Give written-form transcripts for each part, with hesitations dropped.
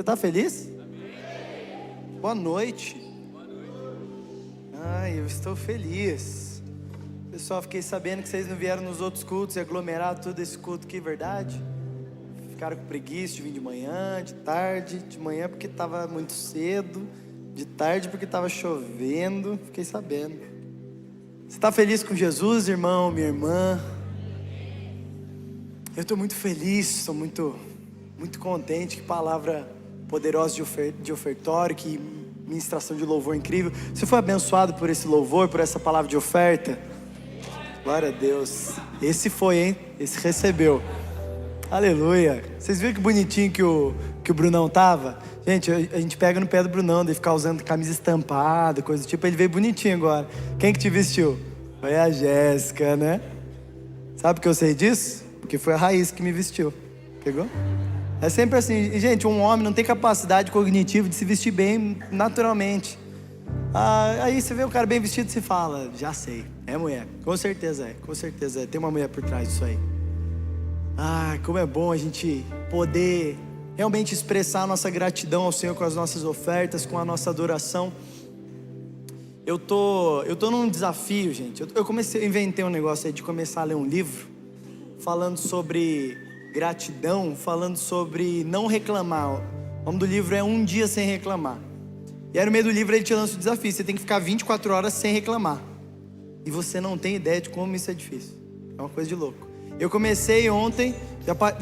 Você está feliz? Boa noite. Ai, eu estou feliz. Pessoal, fiquei sabendo que vocês não vieram nos outros cultos e aglomeraram todo esse culto aqui, verdade? Ficaram com preguiça de vir de manhã, de tarde, de manhã porque estava muito cedo, de tarde porque estava chovendo, fiquei sabendo. Você está feliz com Jesus, irmão, minha irmã? Eu estou muito feliz, estou muito contente. Que palavra poderosa de ofertório, que ministração de louvor incrível. Você foi abençoado por esse louvor, por essa palavra de oferta? Glória a Deus. Esse foi, hein? Esse recebeu. Aleluia. Vocês viram que bonitinho que o Brunão tava? Gente, a gente pega no pé do Brunão, de ficar usando camisa estampada, coisa do tipo. Ele veio bonitinho agora. Quem que te vestiu? Foi a Jéssica, né? Sabe por que eu sei disso? Porque foi a Raíssa que me vestiu. Pegou? É sempre assim. E, gente, um homem não tem capacidade cognitiva de se vestir bem naturalmente. Aí você vê o cara bem vestido e se fala, já sei, é mulher. Com certeza é. Tem uma mulher por trás disso aí. Como é bom a gente poder realmente expressar a nossa gratidão ao Senhor com as nossas ofertas, com a nossa adoração. Eu tô num desafio, gente. Eu inventei um negócio aí de começar a ler um livro falando sobre gratidão, falando sobre não reclamar. O nome do livro é Um Dia Sem Reclamar. E aí no meio do livro ele te lança o desafio: você tem que ficar 24 horas sem reclamar. E você não tem ideia de como isso é difícil. É uma coisa de louco. Eu comecei ontem,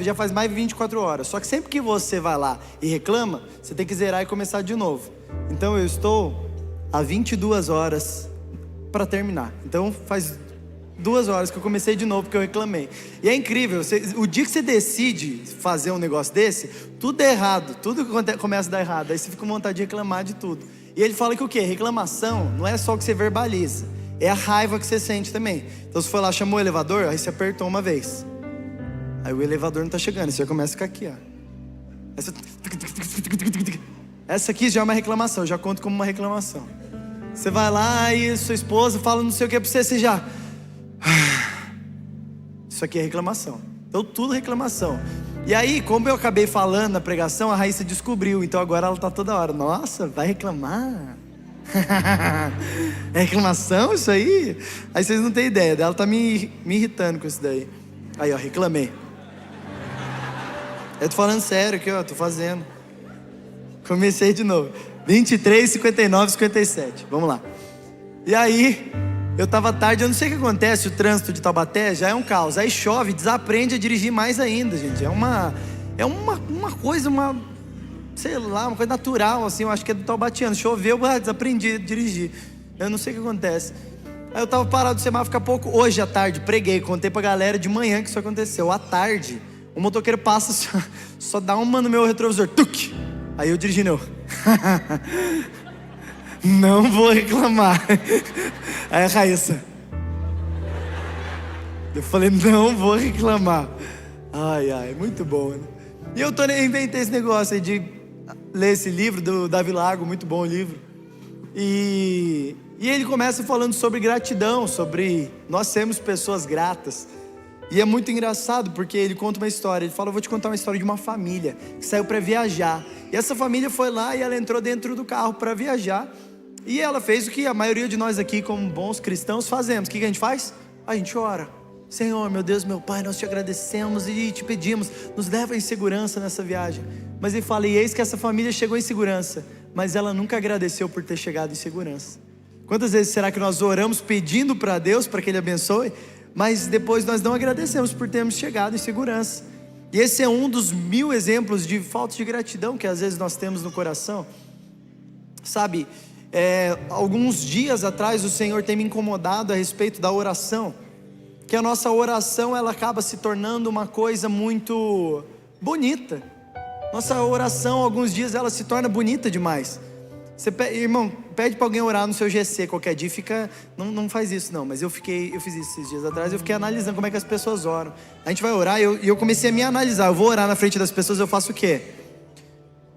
já faz mais de 24 horas. Só que sempre que você vai lá e reclama, você tem que zerar e começar de novo. Então eu estou há 22 horas para terminar. Então faz 2 horas que eu comecei de novo porque eu reclamei. E é incrível, o dia que você decide fazer um negócio desse, tudo é errado, tudo começa a dar errado. Aí você fica com vontade de reclamar de tudo. E ele fala que o quê? Reclamação não é só o que você verbaliza, é a raiva que você sente também. Então você foi lá, chamou o elevador, aí você apertou uma vez. Aí o elevador não tá chegando, você já começa a ficar aqui, ó. Essa aqui já é uma reclamação, já conto como uma reclamação. Você vai lá e sua esposa fala não sei o que pra você já... Isso aqui é reclamação. Então tudo reclamação. E aí, como eu acabei falando na pregação, a Raíssa descobriu. Então agora ela tá toda hora: nossa, vai reclamar? É reclamação isso aí? Aí vocês não têm ideia. Ela tá me irritando com isso daí. Aí ó, reclamei. Eu tô falando sério aqui, ó, tô fazendo. Comecei de novo. 23, 59, 57. Vamos lá. E aí eu tava tarde, eu não sei o que acontece, o trânsito de Taubaté já é um caos. Aí chove, desaprende a dirigir mais ainda, gente. É uma coisa, sei lá, uma coisa natural, assim, eu acho que é do taubatiano. Choveu, desaprendi a dirigir. Eu não sei o que acontece. Aí eu tava parado do semáforo, fica a pouco, hoje à tarde, preguei, contei pra galera de manhã que isso aconteceu. À tarde, o motoqueiro passa, só dá uma no meu retrovisor, tuc! Aí eu dirigi, não vou reclamar. Aí a Raíssa, eu falei, não vou reclamar. Ai, muito bom, né? E eu inventei esse negócio aí de ler esse livro do Davi Lago, muito bom o livro. E ele começa falando sobre gratidão, sobre nós sermos pessoas gratas. E é muito engraçado porque ele conta uma história. Ele fala, eu vou te contar uma história de uma família que saiu para viajar. E essa família foi lá e ela entrou dentro do carro para viajar. E ela fez o que a maioria de nós aqui, como bons cristãos, fazemos. O que a gente faz? A gente ora. Senhor, meu Deus, meu Pai, nós te agradecemos e te pedimos, nos leva em segurança nessa viagem. Mas ele fala, e eis que essa família chegou em segurança, mas ela nunca agradeceu por ter chegado em segurança. Quantas vezes será que nós oramos pedindo para Deus, para que Ele abençoe, mas depois nós não agradecemos por termos chegado em segurança? E esse é um dos 1000 exemplos de falta de gratidão que às vezes nós temos no coração. Sabe, alguns dias atrás o Senhor tem me incomodado a respeito da oração, que a nossa oração ela acaba se tornando uma coisa muito bonita. Nossa oração alguns dias ela se torna bonita demais. Irmão, pede para alguém orar no seu GC qualquer dia, não faz isso não, mas eu fiz isso esses dias atrás, eu fiquei analisando como é que as pessoas oram. A gente vai orar e eu comecei a me analisar. Eu vou orar na frente das pessoas, eu faço o quê?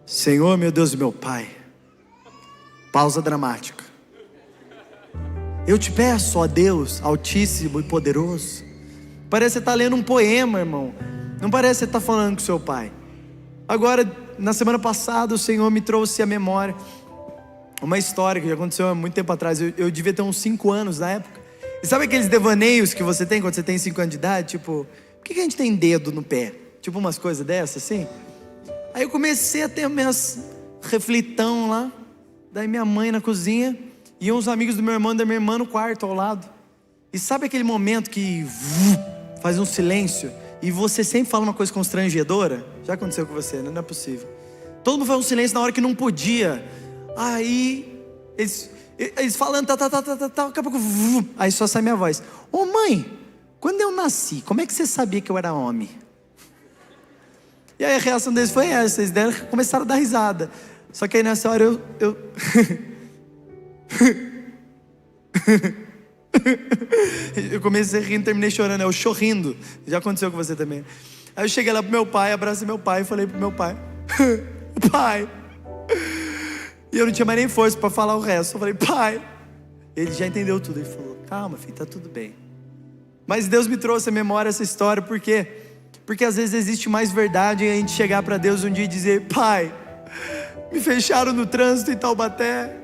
Senhor, meu Deus e meu Pai. Pausa dramática. Eu te peço, ó Deus, altíssimo e poderoso. Parece que você está lendo um poema, irmão. Não parece que você está falando com seu pai. Agora, na semana passada o Senhor me trouxe à memória uma história que já aconteceu há muito tempo atrás. Eu devia ter uns 5 anos na época. E sabe aqueles devaneios que você tem quando você tem 5 anos de idade? Tipo, por que a gente tem dedo no pé? Tipo umas coisas dessas assim. Aí eu comecei a ter minhas reflitão lá. Daí minha mãe na cozinha e uns amigos do meu irmão e da minha irmã no quarto ao lado. E sabe aquele momento que faz um silêncio e você sempre fala uma coisa constrangedora? Já aconteceu com você, né? Não é possível. Todo mundo faz um silêncio na hora que não podia. Aí eles falando, daqui a pouco, aí só sai minha voz. Ô mãe, quando eu nasci, como é que você sabia que eu era homem? E aí a reação deles foi essa, eles começaram a dar risada. Só que aí nessa hora eu comecei a rir e terminei chorando, eu chorrindo. Já aconteceu com você também. Aí eu cheguei lá pro meu pai, abracei meu pai e falei pro meu pai: pai. E eu não tinha mais nem força para falar o resto. Eu falei: pai. Ele já entendeu tudo. Ele falou: calma filho, tá tudo bem. Mas Deus me trouxe à memória essa história. Por quê? Porque às vezes existe mais verdade em a gente chegar para Deus um dia e dizer: pai, me fecharam no trânsito em Taubaté,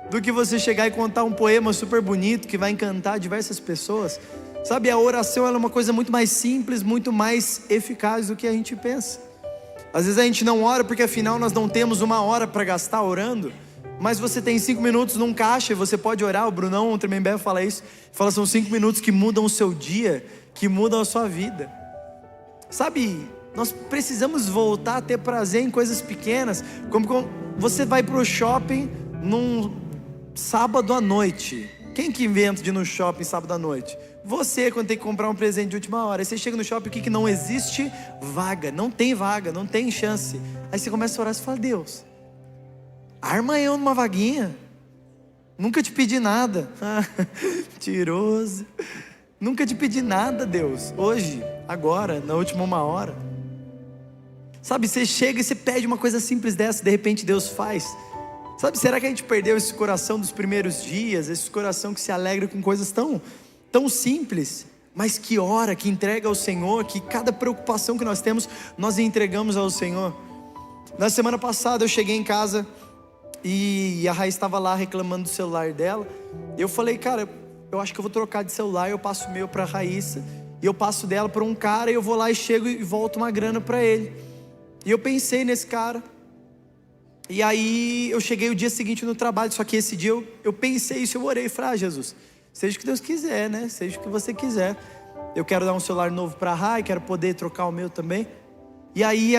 do que você chegar e contar um poema super bonito que vai encantar diversas pessoas. Sabe, a oração ela é uma coisa muito mais simples, muito mais eficaz do que a gente pensa. Às vezes a gente não ora porque afinal nós não temos 1 hora para gastar orando, mas você tem 5 minutos num caixa e você pode orar. O Brunão, o Tremembé fala isso, fala são 5 minutos que mudam o seu dia, que mudam a sua vida. Sabe, nós precisamos voltar a ter prazer em coisas pequenas, como você vai para o shopping num sábado à noite. Quem que inventa de ir no shopping sábado à noite? Você, quando tem que comprar um presente de última hora. Aí você chega no shopping, o que não existe? Vaga, não tem chance. Aí você começa a orar e fala: Deus, arma eu numa vaguinha, nunca te pedi nada. Mentiroso. Nunca te pedi nada, Deus. Hoje, agora, na última 1 hora. Sabe, você chega e você pede uma coisa simples dessa, de repente Deus faz. Sabe, será que a gente perdeu esse coração dos primeiros dias? Esse coração que se alegra com coisas tão simples, mas que ora, que entrega ao Senhor, que cada preocupação que nós temos, nós entregamos ao Senhor. Na semana passada eu cheguei em casa e a Raíssa estava lá reclamando do celular dela. Eu falei: cara, eu acho que eu vou trocar de celular. Eu passo o meu para a Raíssa e eu passo dela para um cara, e eu vou lá e chego e volto uma grana para ele. E eu pensei nesse cara. E aí eu cheguei o dia seguinte no trabalho, só que esse dia eu pensei isso, eu orei e falei: Jesus, seja o que Deus quiser, né? Seja o que você quiser. Eu quero dar um celular novo para a Rai, quero poder trocar o meu também. E aí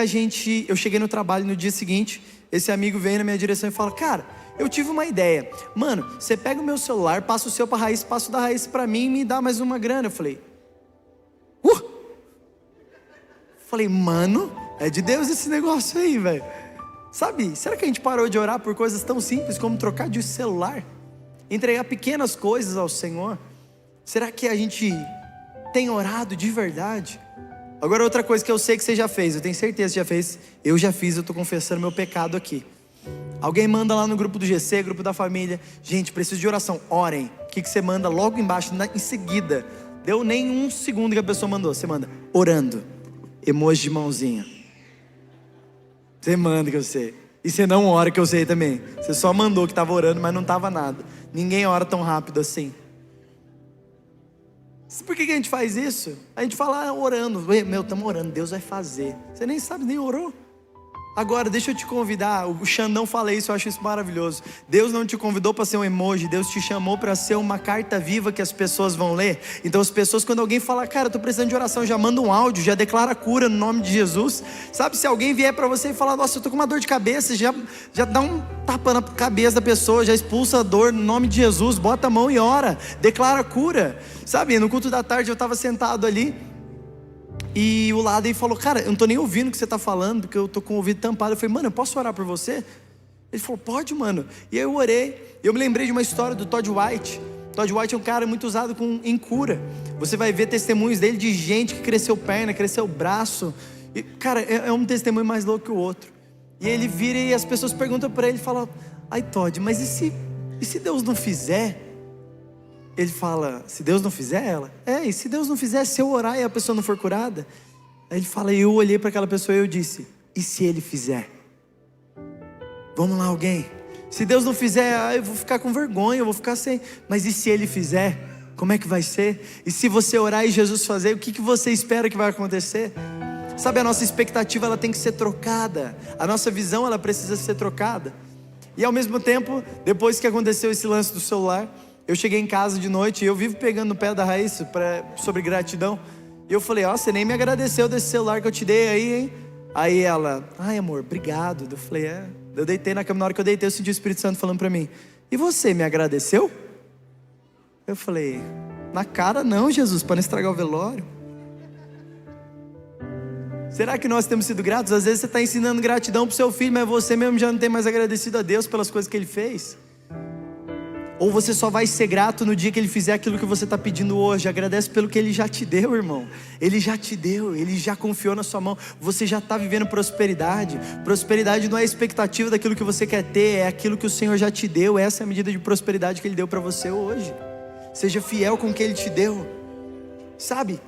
eu cheguei no trabalho no dia seguinte, esse amigo veio na minha direção e fala: cara, eu tive uma ideia. Mano, você pega o meu celular, passa o seu para a Raíssa, passa o da Raíssa para mim e me dá mais uma grana. Eu falei: Falei, mano, é de Deus esse negócio aí, velho. Sabe, será que a gente parou de orar por coisas tão simples como trocar de celular? Entregar pequenas coisas ao Senhor? Será que a gente tem orado de verdade? Agora outra coisa que eu sei que você já fez, eu tenho certeza que você já fez. Eu já fiz, eu estou confessando meu pecado aqui. Alguém manda lá no grupo do GC, grupo da família: gente, preciso de oração, orem. O que você manda logo embaixo, em seguida? Deu nem 1 segundo que a pessoa mandou. Você manda: orando, emoji de mãozinha. Você manda, que eu sei. E você não ora, que eu sei também. Você só mandou que estava orando, mas não estava nada. Ninguém ora tão rápido assim. Por que a gente faz isso? A gente fala orando. Meu, estamos orando, Deus vai fazer. Você nem sabe, nem orou. Agora, deixa eu te convidar. O Xandão fala isso, eu acho isso maravilhoso. Deus não te convidou para ser um emoji. Deus te chamou para ser uma carta viva que as pessoas vão ler. Então as pessoas, quando alguém fala: cara, eu estou precisando de oração, já manda um áudio, já declara cura no nome de Jesus. Sabe, se alguém vier para você e falar: nossa, eu estou com uma dor de cabeça, já dá um tapa na cabeça da pessoa, já expulsa a dor no nome de Jesus. Bota a mão e ora, declara cura. Sabe, no culto da tarde eu estava sentado ali, e o Laden falou: cara, eu não estou nem ouvindo o que você está falando, porque eu estou com o ouvido tampado. Eu falei: mano, eu posso orar por você? Ele falou: pode, mano. E aí eu orei. Eu me lembrei de uma história do Todd White. Todd White é um cara muito usado em cura. Você vai ver testemunhos dele de gente que cresceu perna, cresceu braço. E, cara, é um testemunho mais louco que o outro. E ele vira e as pessoas perguntam para ele, falam: ai Todd, mas e se Deus não fizer? Ele fala: se Deus não fizer? Ela: e se Deus não fizer, se eu orar e a pessoa não for curada? Aí ele fala: eu olhei para aquela pessoa e eu disse: e se Ele fizer? Vamos lá, alguém. Se Deus não fizer, eu vou ficar com vergonha, eu vou ficar sem. Mas e se Ele fizer? Como é que vai ser? E se você orar e Jesus fazer, o que você espera que vai acontecer? Sabe, a nossa expectativa ela tem que ser trocada. A nossa visão ela precisa ser trocada. E ao mesmo tempo, depois que aconteceu esse lance do celular, eu cheguei em casa de noite e eu vivo pegando no pé da Raíssa sobre gratidão. E eu falei, você nem me agradeceu desse celular que eu te dei aí, hein? Aí ela, ai amor, obrigado. Eu falei, Eu deitei na cama, na hora que eu deitei eu senti o Espírito Santo falando pra mim, e você me agradeceu? Eu falei, na cara não, Jesus, para não estragar o velório. Será que nós temos sido gratos? Às vezes você está ensinando gratidão para o seu filho, mas você mesmo já não tem mais agradecido a Deus pelas coisas que Ele fez. Ou você só vai ser grato no dia que Ele fizer aquilo que você está pedindo hoje. Agradece pelo que Ele já te deu, irmão. Ele já te deu, Ele já confiou na sua mão. Você já está vivendo prosperidade. Prosperidade não é a expectativa daquilo que você quer ter, é aquilo que o Senhor já te deu. Essa é a medida de prosperidade que Ele deu para você hoje. Seja fiel com o que Ele te deu. Sabe,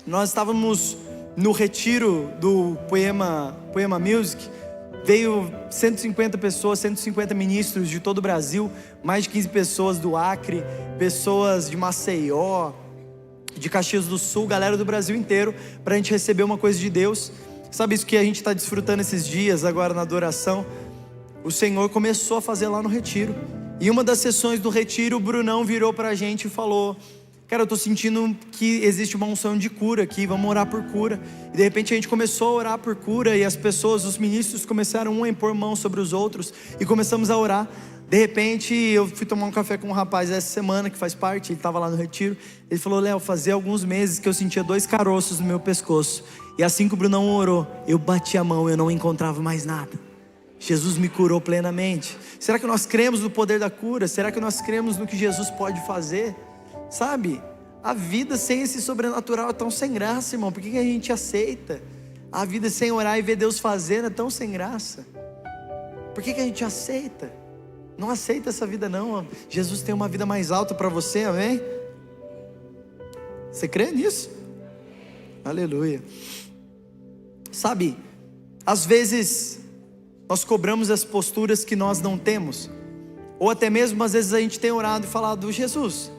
nós estávamos no retiro do Poema Music. Veio 150 pessoas, 150 ministros de todo o Brasil, mais de 15 pessoas do Acre, pessoas de Maceió, de Caxias do Sul, galera do Brasil inteiro, para a gente receber uma coisa de Deus. Sabe isso que a gente está desfrutando esses dias agora na adoração? O Senhor começou a fazer lá no retiro. E uma das sessões do retiro, o Brunão virou para a gente e falou, cara, eu estou sentindo que existe uma unção de cura aqui, vamos orar por cura. E de repente a gente começou a orar por cura, e as pessoas, os ministros começaram a impor mão sobre os outros, e começamos a orar. De repente eu fui tomar um café com um rapaz essa semana, que faz parte, ele estava lá no retiro. Ele falou, Léo, fazia alguns meses que eu sentia 2 caroços no meu pescoço, e assim que o Brunão orou, eu bati a mão, eu não encontrava mais nada. Jesus me curou plenamente. Será que nós cremos no poder da cura? Será que nós cremos no que Jesus pode fazer? Sabe, a vida sem esse sobrenatural é tão sem graça, irmão. Por que a gente aceita? A vida sem orar e ver Deus fazendo é tão sem graça. Por que a gente aceita? Não aceita essa vida não. Jesus tem uma vida mais alta para você, amém? Você crê nisso? Aleluia. Sabe, às vezes nós cobramos as posturas que nós não temos. Ou até mesmo às vezes a gente tem orado e falado, Jesus,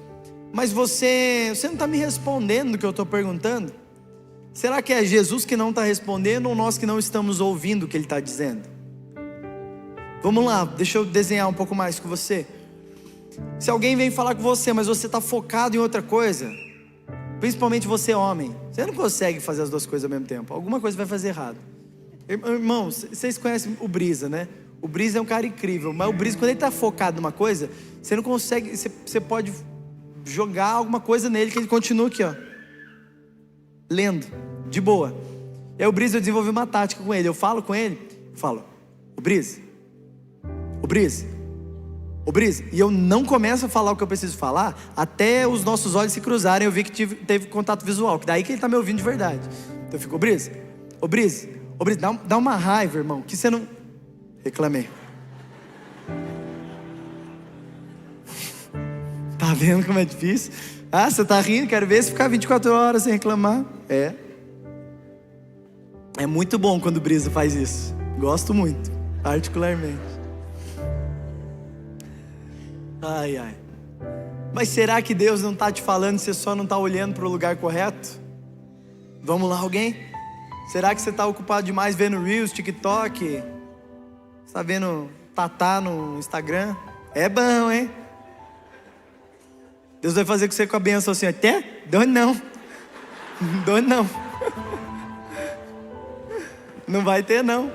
mas você não está me respondendo no que eu estou perguntando. Será que é Jesus que não está respondendo, ou nós que não estamos ouvindo o que Ele está dizendo? Vamos lá, deixa eu desenhar um pouco mais com você. Se alguém vem falar com você, mas você está focado em outra coisa, principalmente você homem, você não consegue fazer as duas coisas ao mesmo tempo. Alguma coisa vai fazer errado. Irmão, vocês conhecem o Brisa, né? O Brisa é um cara incrível, mas o Brisa, quando ele está focado numa coisa, você não consegue, você pode jogar alguma coisa nele que ele continua aqui, ó, lendo, de boa. E aí o Brisa, eu desenvolvi uma tática com ele. Eu falo com ele, falo, o Brisa, e eu não começo a falar o que eu preciso falar até os nossos olhos se cruzarem. Eu vi que teve contato visual, que daí que ele está me ouvindo de verdade. Então eu fico, ô Brisa, dá uma raiva, irmão, que você não... Reclamei. Tá vendo como é difícil? Você tá rindo, quero ver se ficar 24 horas sem reclamar. É muito bom quando o Brisa faz isso. Gosto muito, particularmente. Ai. Mas será que Deus não está te falando, você só não está olhando para o lugar correto? Vamos lá, alguém? Será que você está ocupado demais vendo Reels, TikTok? Está vendo Tatá no Instagram? É bom, hein? Deus vai fazer com você com a bênção assim, até? Dou não. Não vai ter não.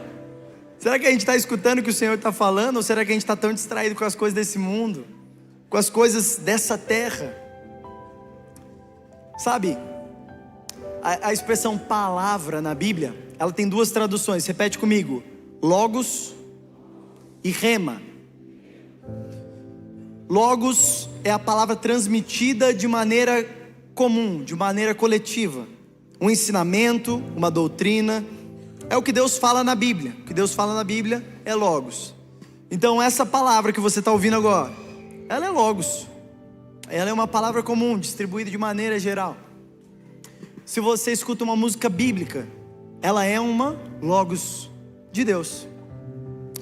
Será que a gente está escutando o que o Senhor está falando? Ou será que a gente está tão distraído com as coisas desse mundo? Com as coisas dessa terra? Sabe, a expressão palavra na Bíblia, ela tem 2 traduções. Repete comigo: logos e rema. Logos é a palavra transmitida de maneira comum, de maneira coletiva. Um ensinamento, uma doutrina. É o que Deus fala na Bíblia. O que Deus fala na Bíblia é logos. Então essa palavra que você está ouvindo agora, ela é logos. Ela é uma palavra comum, distribuída de maneira geral. Se você escuta uma música bíblica, ela é uma logos de Deus.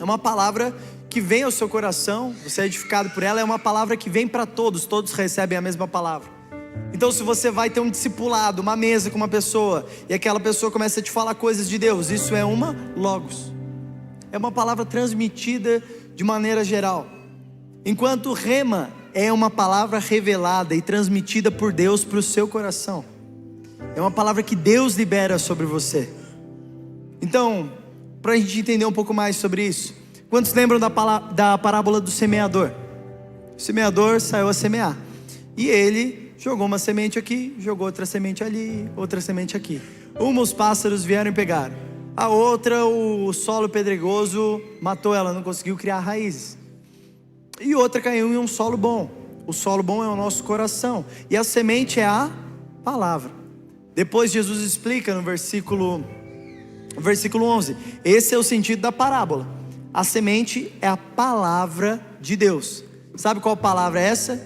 É uma palavra que vem ao seu coração, você é edificado por ela, é uma palavra que vem para todos, todos recebem a mesma palavra. Então se você vai ter um discipulado, uma mesa com uma pessoa, e aquela pessoa começa a te falar coisas de Deus, isso é uma logos, é uma palavra transmitida de maneira geral. Enquanto rema é uma palavra revelada e transmitida por Deus para o seu coração, é uma palavra que Deus libera sobre você. Então, para a gente entender um pouco mais sobre isso, quantos lembram da parábola do semeador? O semeador saiu a semear, e ele jogou uma semente aqui, jogou outra semente ali, outra semente aqui. Uma os pássaros vieram e pegaram, a outra o solo pedregoso matou ela, não conseguiu criar raízes. E outra caiu em um solo bom. O solo bom é o nosso coração, e a semente é a palavra. Depois Jesus explica no versículo 11, esse é o sentido da parábola. A semente é a palavra de Deus. Sabe qual palavra é essa?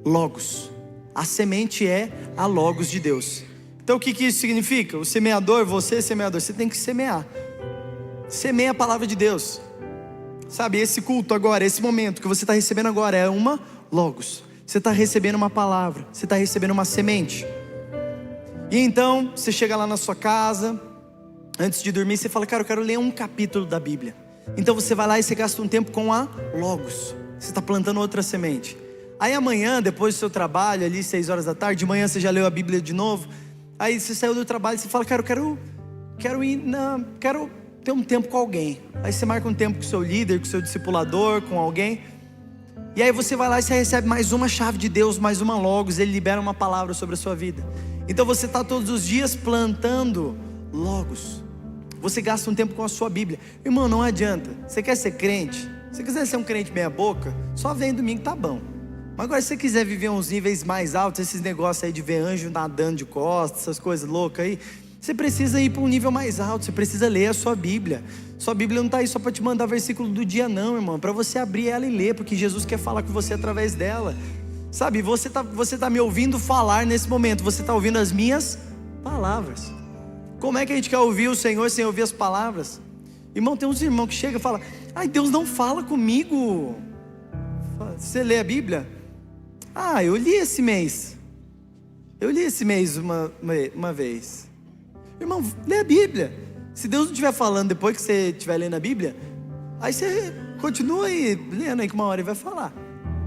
Logos. A semente é a logos de Deus. Então o que isso significa? O semeador, você semeador, você tem que semear. Semeia a palavra de Deus. Sabe, esse culto agora, esse momento que você está recebendo agora é uma logos. Você está recebendo uma palavra, você está recebendo uma semente. E então, você chega lá na sua casa, antes de dormir, você fala, cara, eu quero ler um capítulo da Bíblia. Então você vai lá e você gasta um tempo com a logos. Você está plantando outra semente. Aí amanhã, depois do seu trabalho, ali 6 horas da tarde, de manhã você já leu a Bíblia de novo. Aí você saiu do trabalho e você fala, cara, eu quero ter um tempo com alguém. Aí você marca um tempo com o seu líder, com o seu discipulador, com alguém. E aí você vai lá e você recebe mais uma chave de Deus, mais uma logos. Ele libera uma palavra sobre a sua vida. Então você está todos os dias plantando logos. Você gasta um tempo com a sua Bíblia. Irmão, não adianta. Você quer ser crente? Se quiser ser um crente meia boca, só vem domingo, tá bom. Mas agora se você quiser viver uns níveis mais altos, esses negócios aí de ver anjo nadando de costas, essas coisas loucas aí, você precisa ir para um nível mais alto. Você precisa ler a sua Bíblia. Sua Bíblia não está aí só para te mandar versículo do dia não, irmão. Para você abrir ela e ler, porque Jesus quer falar com você através dela. Sabe, você tá me ouvindo falar nesse momento. Você está ouvindo as minhas palavras. Como é que a gente quer ouvir o Senhor sem ouvir as palavras? Irmão, tem uns irmãos que chegam e falam, ai, Deus não fala comigo. Você lê a Bíblia? Ah, eu li esse mês. Eu li esse mês uma vez. Irmão, lê a Bíblia. Se Deus não estiver falando depois que você estiver lendo a Bíblia, aí você continua aí lendo aí que uma hora ele vai falar.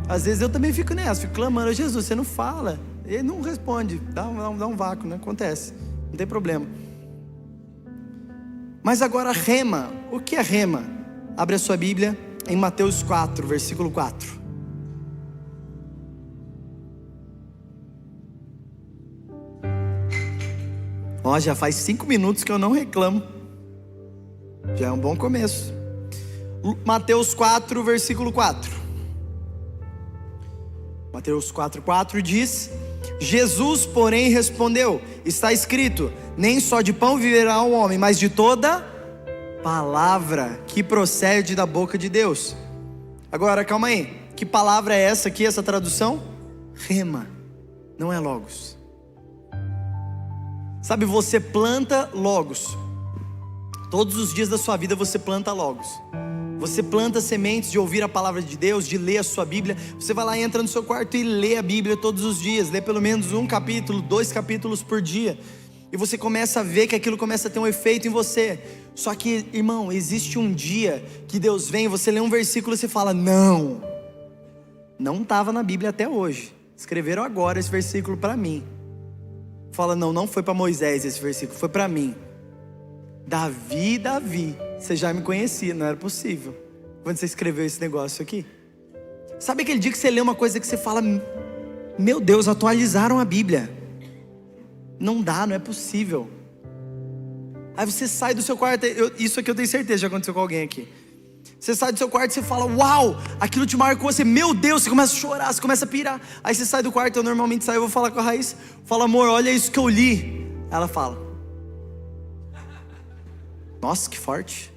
Às vezes eu também fico nessa, fico clamando, Jesus, você não fala. Ele não responde, dá um vácuo, né? Acontece, não tem problema. Mas agora rema, o que é rema? Abre a sua Bíblia em Mateus 4, versículo 4. Ó, já faz 5 minutos que eu não reclamo. Já é um bom começo. Mateus 4, versículo 4. Mateus 4 diz: Jesus, porém, respondeu: está escrito, nem só de pão viverá o homem, mas de toda palavra que procede da boca de Deus. Agora, calma aí. Que palavra é essa aqui, essa tradução? Rema, não é logos. Sabe, você planta logos. Todos os dias da sua vida você planta logos. Você planta sementes de ouvir a palavra de Deus, de ler a sua Bíblia. Você vai lá, entra no seu quarto e lê a Bíblia todos os dias. Lê pelo menos 1 capítulo, 2 capítulos por dia. E você começa a ver que aquilo começa a ter um efeito em você. Só que, irmão, existe um dia que Deus vem, você lê um versículo e você fala, não estava na Bíblia até hoje. Escreveram agora esse versículo para mim. Fala, não foi para Moisés esse versículo, foi para mim. Davi, você já me conhecia, não era possível. Quando você escreveu esse negócio aqui. Sabe aquele dia que você lê uma coisa que você fala, meu Deus, atualizaram a Bíblia. Não dá, não é possível. Aí você sai do seu quarto, isso aqui eu tenho certeza já aconteceu com alguém aqui. Você sai do seu quarto e você fala, uau, aquilo te marcou, você, meu Deus, você começa a chorar, você começa a pirar. Aí você sai do quarto, eu normalmente saio, eu vou falar com a Raíssa, falo, amor, olha isso que eu li. Ela fala, nossa, que forte.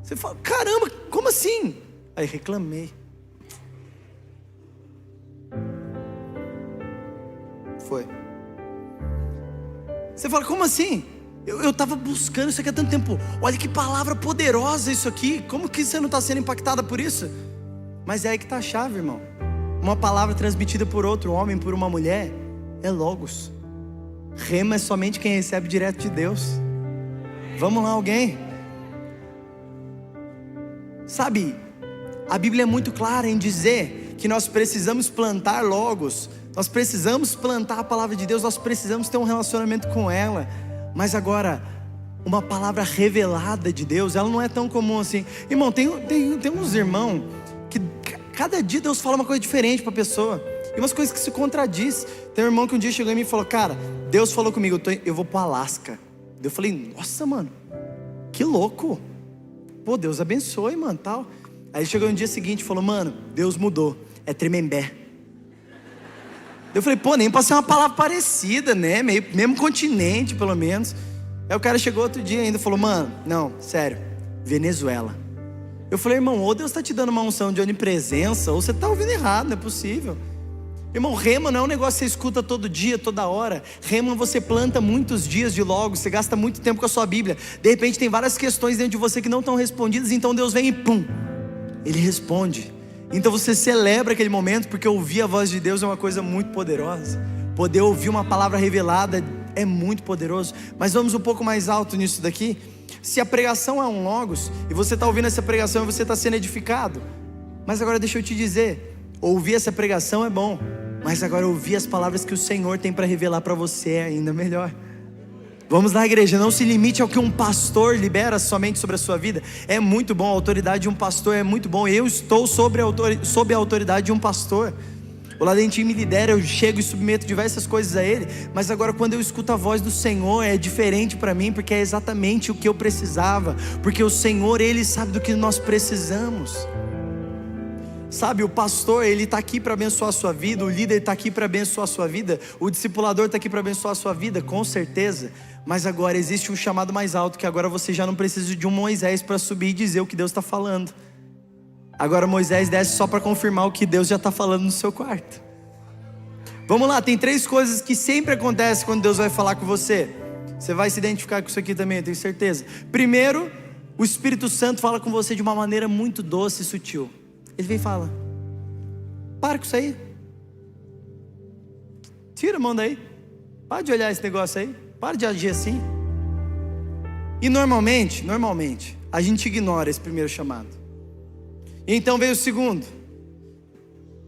Você fala, caramba, como assim? Aí reclamei. Foi. Você fala, como assim? Eu estava buscando isso aqui há tanto tempo. Olha que palavra poderosa isso aqui. Como que você não está sendo impactada por isso? Mas é aí que está a chave, irmão. Uma palavra transmitida por outro homem, por uma mulher, é logos. Rema é somente quem recebe direto de Deus. Vamos lá, alguém? Sabe, a Bíblia é muito clara em dizer que nós precisamos plantar logos. Nós precisamos plantar a palavra de Deus. Nós precisamos ter um relacionamento com ela. Mas agora, uma palavra revelada de Deus, ela não é tão comum assim. Irmão, tem uns irmãos que cada dia Deus fala uma coisa diferente para a pessoa. E umas coisas que se contradiz. Tem um irmão que um dia chegou em mim e falou: cara, Deus falou comigo, eu vou para o Alasca. Eu falei: nossa, mano, que louco. Pô, Deus abençoe, mano, tal. Aí chegou no dia seguinte e falou: mano, Deus mudou, é Tremembé. Eu falei: pô, nem pra ser uma palavra parecida, né? Mesmo continente, pelo menos. Aí o cara chegou outro dia ainda e falou: mano, não, sério, Venezuela. Eu falei: irmão, ou Deus está te dando uma unção de onipresença, ou você está ouvindo errado, não é possível. Irmão, rema não é um negócio que você escuta todo dia, toda hora. Rema você planta muitos dias de logos, você gasta muito tempo com a sua Bíblia. De repente tem várias questões dentro de você que não estão respondidas, então Deus vem e pum, Ele responde. Então você celebra aquele momento, porque ouvir a voz de Deus é uma coisa muito poderosa. Poder ouvir uma palavra revelada é muito poderoso. Mas vamos um pouco mais alto nisso daqui. Se a pregação é um logos, e você está ouvindo essa pregação e você está sendo edificado, mas agora deixa eu te dizer, ouvir essa pregação é bom, mas agora ouvir as palavras que o Senhor tem para revelar para você é ainda melhor. Vamos lá, igreja, não se limite ao que um pastor libera somente sobre a sua vida. É muito bom, a autoridade de um pastor é muito bom. Eu estou sob a autoridade de um pastor. O Ladentim me lidera, eu chego e submeto diversas coisas a ele. Mas agora quando eu escuto a voz do Senhor é diferente para mim, porque é exatamente o que eu precisava. Porque o Senhor, Ele sabe do que nós precisamos. Sabe, o pastor, ele está aqui para abençoar a sua vida. O líder está aqui para abençoar a sua vida. O discipulador está aqui para abençoar a sua vida, com certeza. Mas agora existe um chamado mais alto, que agora você já não precisa de um Moisés para subir e dizer o que Deus está falando. Agora Moisés desce só para confirmar o que Deus já está falando no seu quarto. Vamos lá, tem 3 coisas que sempre acontecem quando Deus vai falar com você. Você vai se identificar com isso aqui também, eu tenho certeza. Primeiro, o Espírito Santo fala com você de uma maneira muito doce e sutil. Ele vem e fala: para com isso aí, tira a mão daí, para de olhar esse negócio aí, para de agir assim. E normalmente a gente ignora esse primeiro chamado. E então vem o segundo.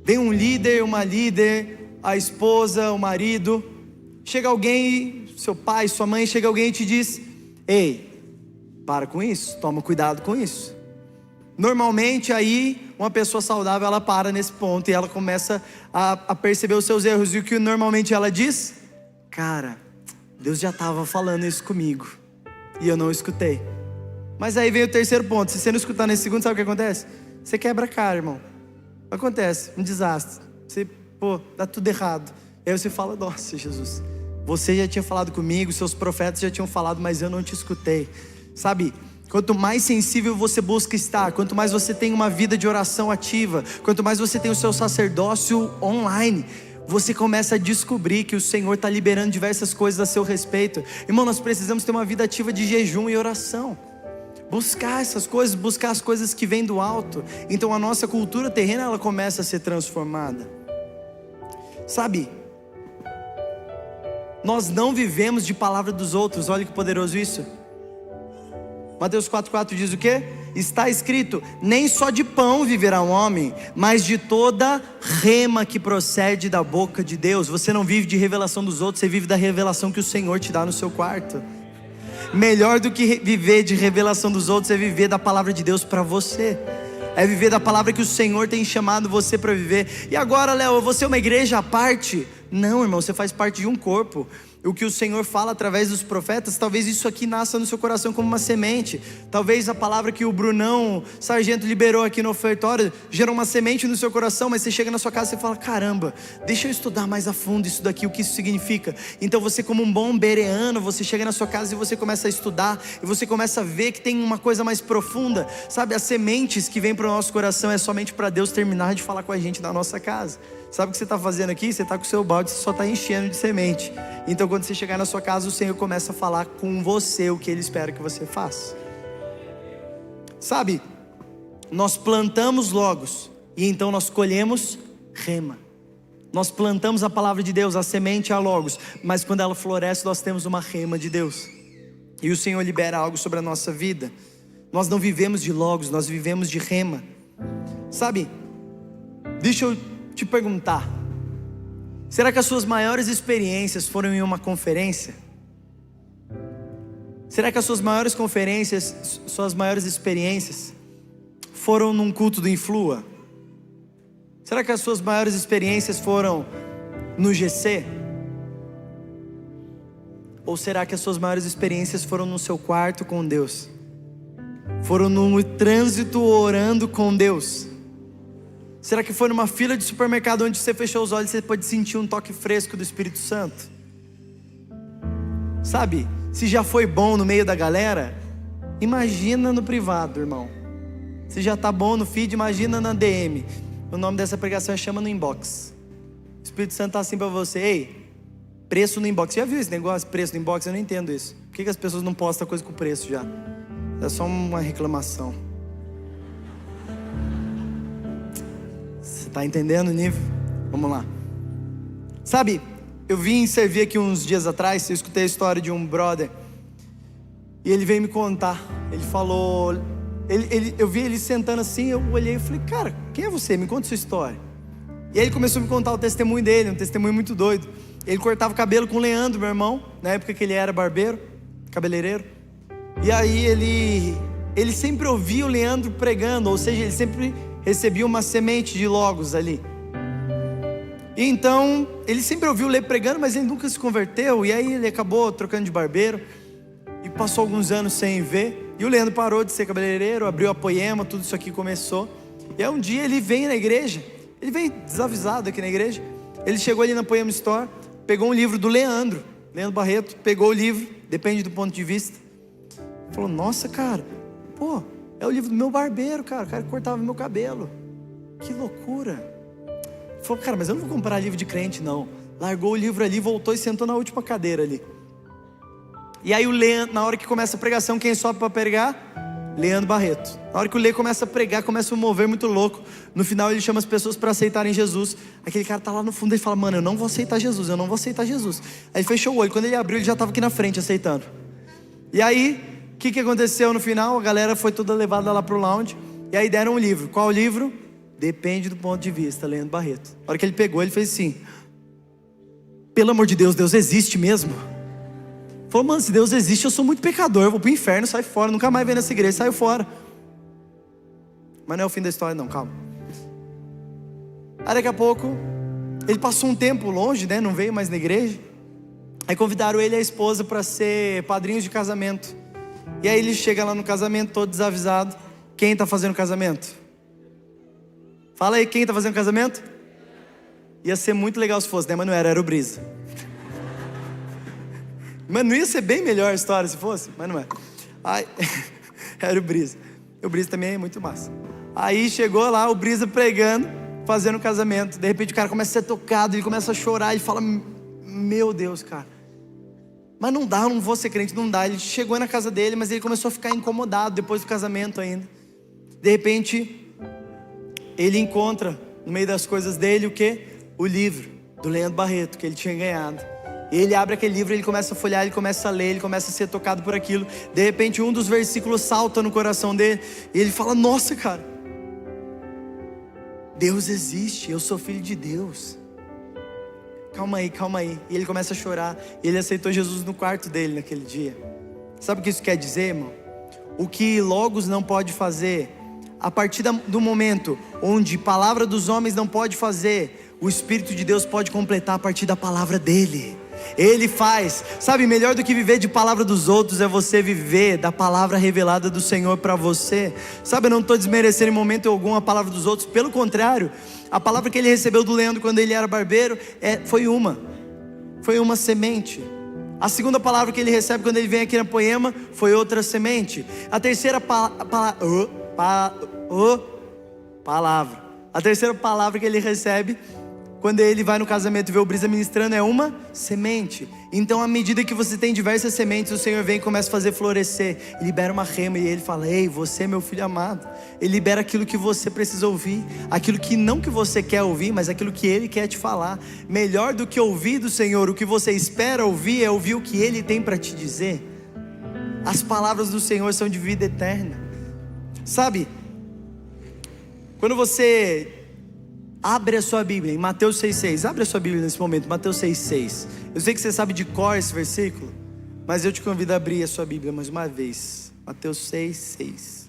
Vem um líder, uma líder, a esposa, o marido. Chega alguém, seu pai, sua mãe, chega alguém e te diz: ei, para com isso, toma cuidado com isso. Normalmente aí uma pessoa saudável, ela para nesse ponto e ela começa a perceber os seus erros. E o que normalmente ela diz? Cara, Deus já estava falando isso comigo e eu não escutei. Mas aí vem o terceiro ponto. Se você não escutar nesse segundo, sabe o que acontece? Você quebra a cara, irmão. Acontece, um desastre. Você, dá tudo errado. E aí você fala: nossa, Jesus, você já tinha falado comigo, seus profetas já tinham falado, mas eu não te escutei. Sabe, quanto mais sensível você busca estar, quanto mais você tem uma vida de oração ativa, quanto mais você tem o seu sacerdócio online, você começa a descobrir que o Senhor está liberando diversas coisas a seu respeito. Irmão, nós precisamos ter uma vida ativa de jejum e oração. Buscar essas coisas, buscar as coisas que vêm do alto. Então a nossa cultura terrena, ela começa a ser transformada. Sabe, nós não vivemos de palavra dos outros. Olha que poderoso isso. Mateus 4,4 diz o quê? Está escrito: nem só de pão viverá um homem, mas de toda rema que procede da boca de Deus. Você não vive de revelação dos outros, você vive da revelação que o Senhor te dá no seu quarto. Melhor do que viver de revelação dos outros é viver da palavra de Deus para você. É viver da palavra que o Senhor tem chamado você para viver. E agora, Léo, você é uma igreja à parte? Não, irmão, você faz parte de um corpo. O que o Senhor fala através dos profetas, talvez isso aqui nasça no seu coração como uma semente. Talvez a palavra que o Brunão Sargento liberou aqui no ofertório gerou uma semente no seu coração, mas você chega na sua casa e fala: caramba, deixa eu estudar mais a fundo isso daqui, o que isso significa. Então você, como um bom bereano, você chega na sua casa e você começa a estudar, e você começa a ver que tem uma coisa mais profunda. Sabe, as sementes que vêm para o nosso coração é somente para Deus terminar de falar com a gente na nossa casa. Sabe o que você está fazendo aqui? Você está com o seu balde, você só está enchendo de semente. Então quando você chegar na sua casa, o Senhor começa a falar com você o que Ele espera que você faça. Sabe, nós plantamos logos e então nós colhemos rema. Nós plantamos a palavra de Deus, a semente, a logos, mas quando ela floresce, nós temos uma rema de Deus. E o Senhor libera algo sobre a nossa vida. Nós não vivemos de logos, nós vivemos de rema. Sabe, deixa eu te perguntar, será que as suas maiores experiências foram em uma conferência? Será que as suas maiores conferências, suas maiores experiências foram num culto do Influa? Será que as suas maiores experiências foram no GC? Ou será que as suas maiores experiências foram no seu quarto com Deus? Foram no trânsito orando com Deus? Será que foi numa fila de supermercado onde você fechou os olhos e você pode sentir um toque fresco do Espírito Santo? Sabe, se já foi bom no meio da galera, imagina no privado, irmão. Se já tá bom no feed, imagina na DM. O nome dessa pregação chama no inbox. O Espírito Santo tá assim para você: ei, preço no inbox. Você já viu esse negócio, preço no inbox? Eu não entendo isso. Por que as pessoas não postam coisa com preço já? É só uma reclamação. Você tá entendendo o nível? Vamos lá. Sabe, eu vim servir aqui uns dias atrás. Eu escutei a história de um brother e ele veio me contar. Ele falou, eu vi ele sentando assim. Eu olhei e falei: cara, quem é você? Me conta sua história. E aí ele começou a me contar o testemunho dele, um testemunho muito doido. Ele cortava o cabelo com o Leandro, meu irmão, na época que ele era barbeiro, cabeleireiro. E aí ele sempre ouvia o Leandro pregando, ou seja, ele sempre recebia uma semente de logos ali. E então, ele sempre ouviu o Lê pregando, mas ele nunca se converteu. E aí ele acabou trocando de barbeiro e passou alguns anos sem ver. E o Leandro parou de ser cabeleireiro, abriu a Poema, tudo isso aqui começou. E aí um dia ele vem na igreja, ele veio desavisado aqui na igreja. Ele chegou ali na Poema Store, pegou um livro do Leandro Barreto, pegou o livro, depende do ponto de vista. Falou: nossa, cara, pô, é o livro do meu barbeiro, cara, o cara que cortava meu cabelo. Que loucura. Falou: cara, mas eu não vou comprar livro de crente, não. Largou o livro ali, voltou e sentou na última cadeira ali. E aí o Leandro, na hora que começa a pregação, quem sobe para pregar? Leandro Barreto. Na hora que o Lê começa a pregar, começa a mover muito louco. No final ele chama as pessoas para aceitarem Jesus. Aquele cara tá lá no fundo e fala: mano, eu não vou aceitar Jesus, eu não vou aceitar Jesus. Aí ele fechou o olho, quando ele abriu ele já estava aqui na frente aceitando. E aí, o que aconteceu no final? A galera foi toda levada lá pro lounge. E aí deram um livro. Qual o livro? Depende do ponto de vista, Leandro Barreto. Na hora que ele pegou, ele fez assim: pelo amor de Deus, Deus existe mesmo? Falou: mano, se Deus existe, eu sou muito pecador, eu vou pro inferno, sai fora, nunca mais venho nessa igreja, saiu fora. Mas não é o fim da história não, calma. Aí daqui a pouco, ele passou um tempo longe, né, não veio mais na igreja. Aí convidaram ele e a esposa para ser padrinhos de casamento. E aí ele chega lá no casamento todo desavisado. Quem está fazendo o casamento? Fala aí, quem está fazendo o casamento? Ia ser muito legal se fosse, né? Mas não era o Brisa. Mas não ia ser bem melhor a história se fosse? Mas não é. Aí, era o Brisa. O Brisa também é muito massa. Aí chegou lá o Brisa pregando, fazendo o casamento. De repente o cara começa a ser tocado, ele começa a chorar. Ele fala: meu Deus, cara, mas não dá, eu não vou ser crente, não dá. Ele chegou na casa dele, mas ele começou a ficar incomodado depois do casamento ainda. De repente, ele encontra no meio das coisas dele o quê? O livro do Leandro Barreto, que ele tinha ganhado. Ele abre aquele livro, ele começa a folhear, ele começa a ler, ele começa a ser tocado por aquilo. De repente um dos versículos salta no coração dele e ele fala: nossa, cara, Deus existe, eu sou filho de Deus. Calma aí, calma aí. E ele começa a chorar. E ele aceitou Jesus no quarto dele naquele dia. Sabe o que isso quer dizer, irmão? O que Logos não pode fazer, a partir do momento onde palavra dos homens não pode fazer, o Espírito de Deus pode completar a partir da palavra dele. Ele faz. Sabe, melhor do que viver de palavra dos outros é você viver da palavra revelada do Senhor para você. Sabe, eu não estou desmerecendo em momento algum a palavra dos outros. Pelo contrário, a palavra que ele recebeu do Leandro quando ele era barbeiro foi uma semente. A segunda palavra que ele recebe quando ele vem aqui na Poema foi outra semente. A terceira palavra. A terceira palavra que ele recebe quando ele vai no casamento e vê o Brisa ministrando, é uma semente. Então, à medida que você tem diversas sementes, o Senhor vem e começa a fazer florescer, e libera uma rema, e ele fala: ei, você é meu filho amado. Ele libera aquilo que você precisa ouvir, aquilo que não que você quer ouvir, mas aquilo que Ele quer te falar. Melhor do que ouvir do Senhor o que você espera ouvir, é ouvir o que Ele tem para te dizer. As palavras do Senhor são de vida eterna. Sabe, quando você abre a sua Bíblia em Mateus 6,6, abre a sua Bíblia nesse momento, Mateus 6,6. Eu sei que você sabe de cor esse versículo, mas eu te convido a abrir a sua Bíblia mais uma vez. Mateus 6,6.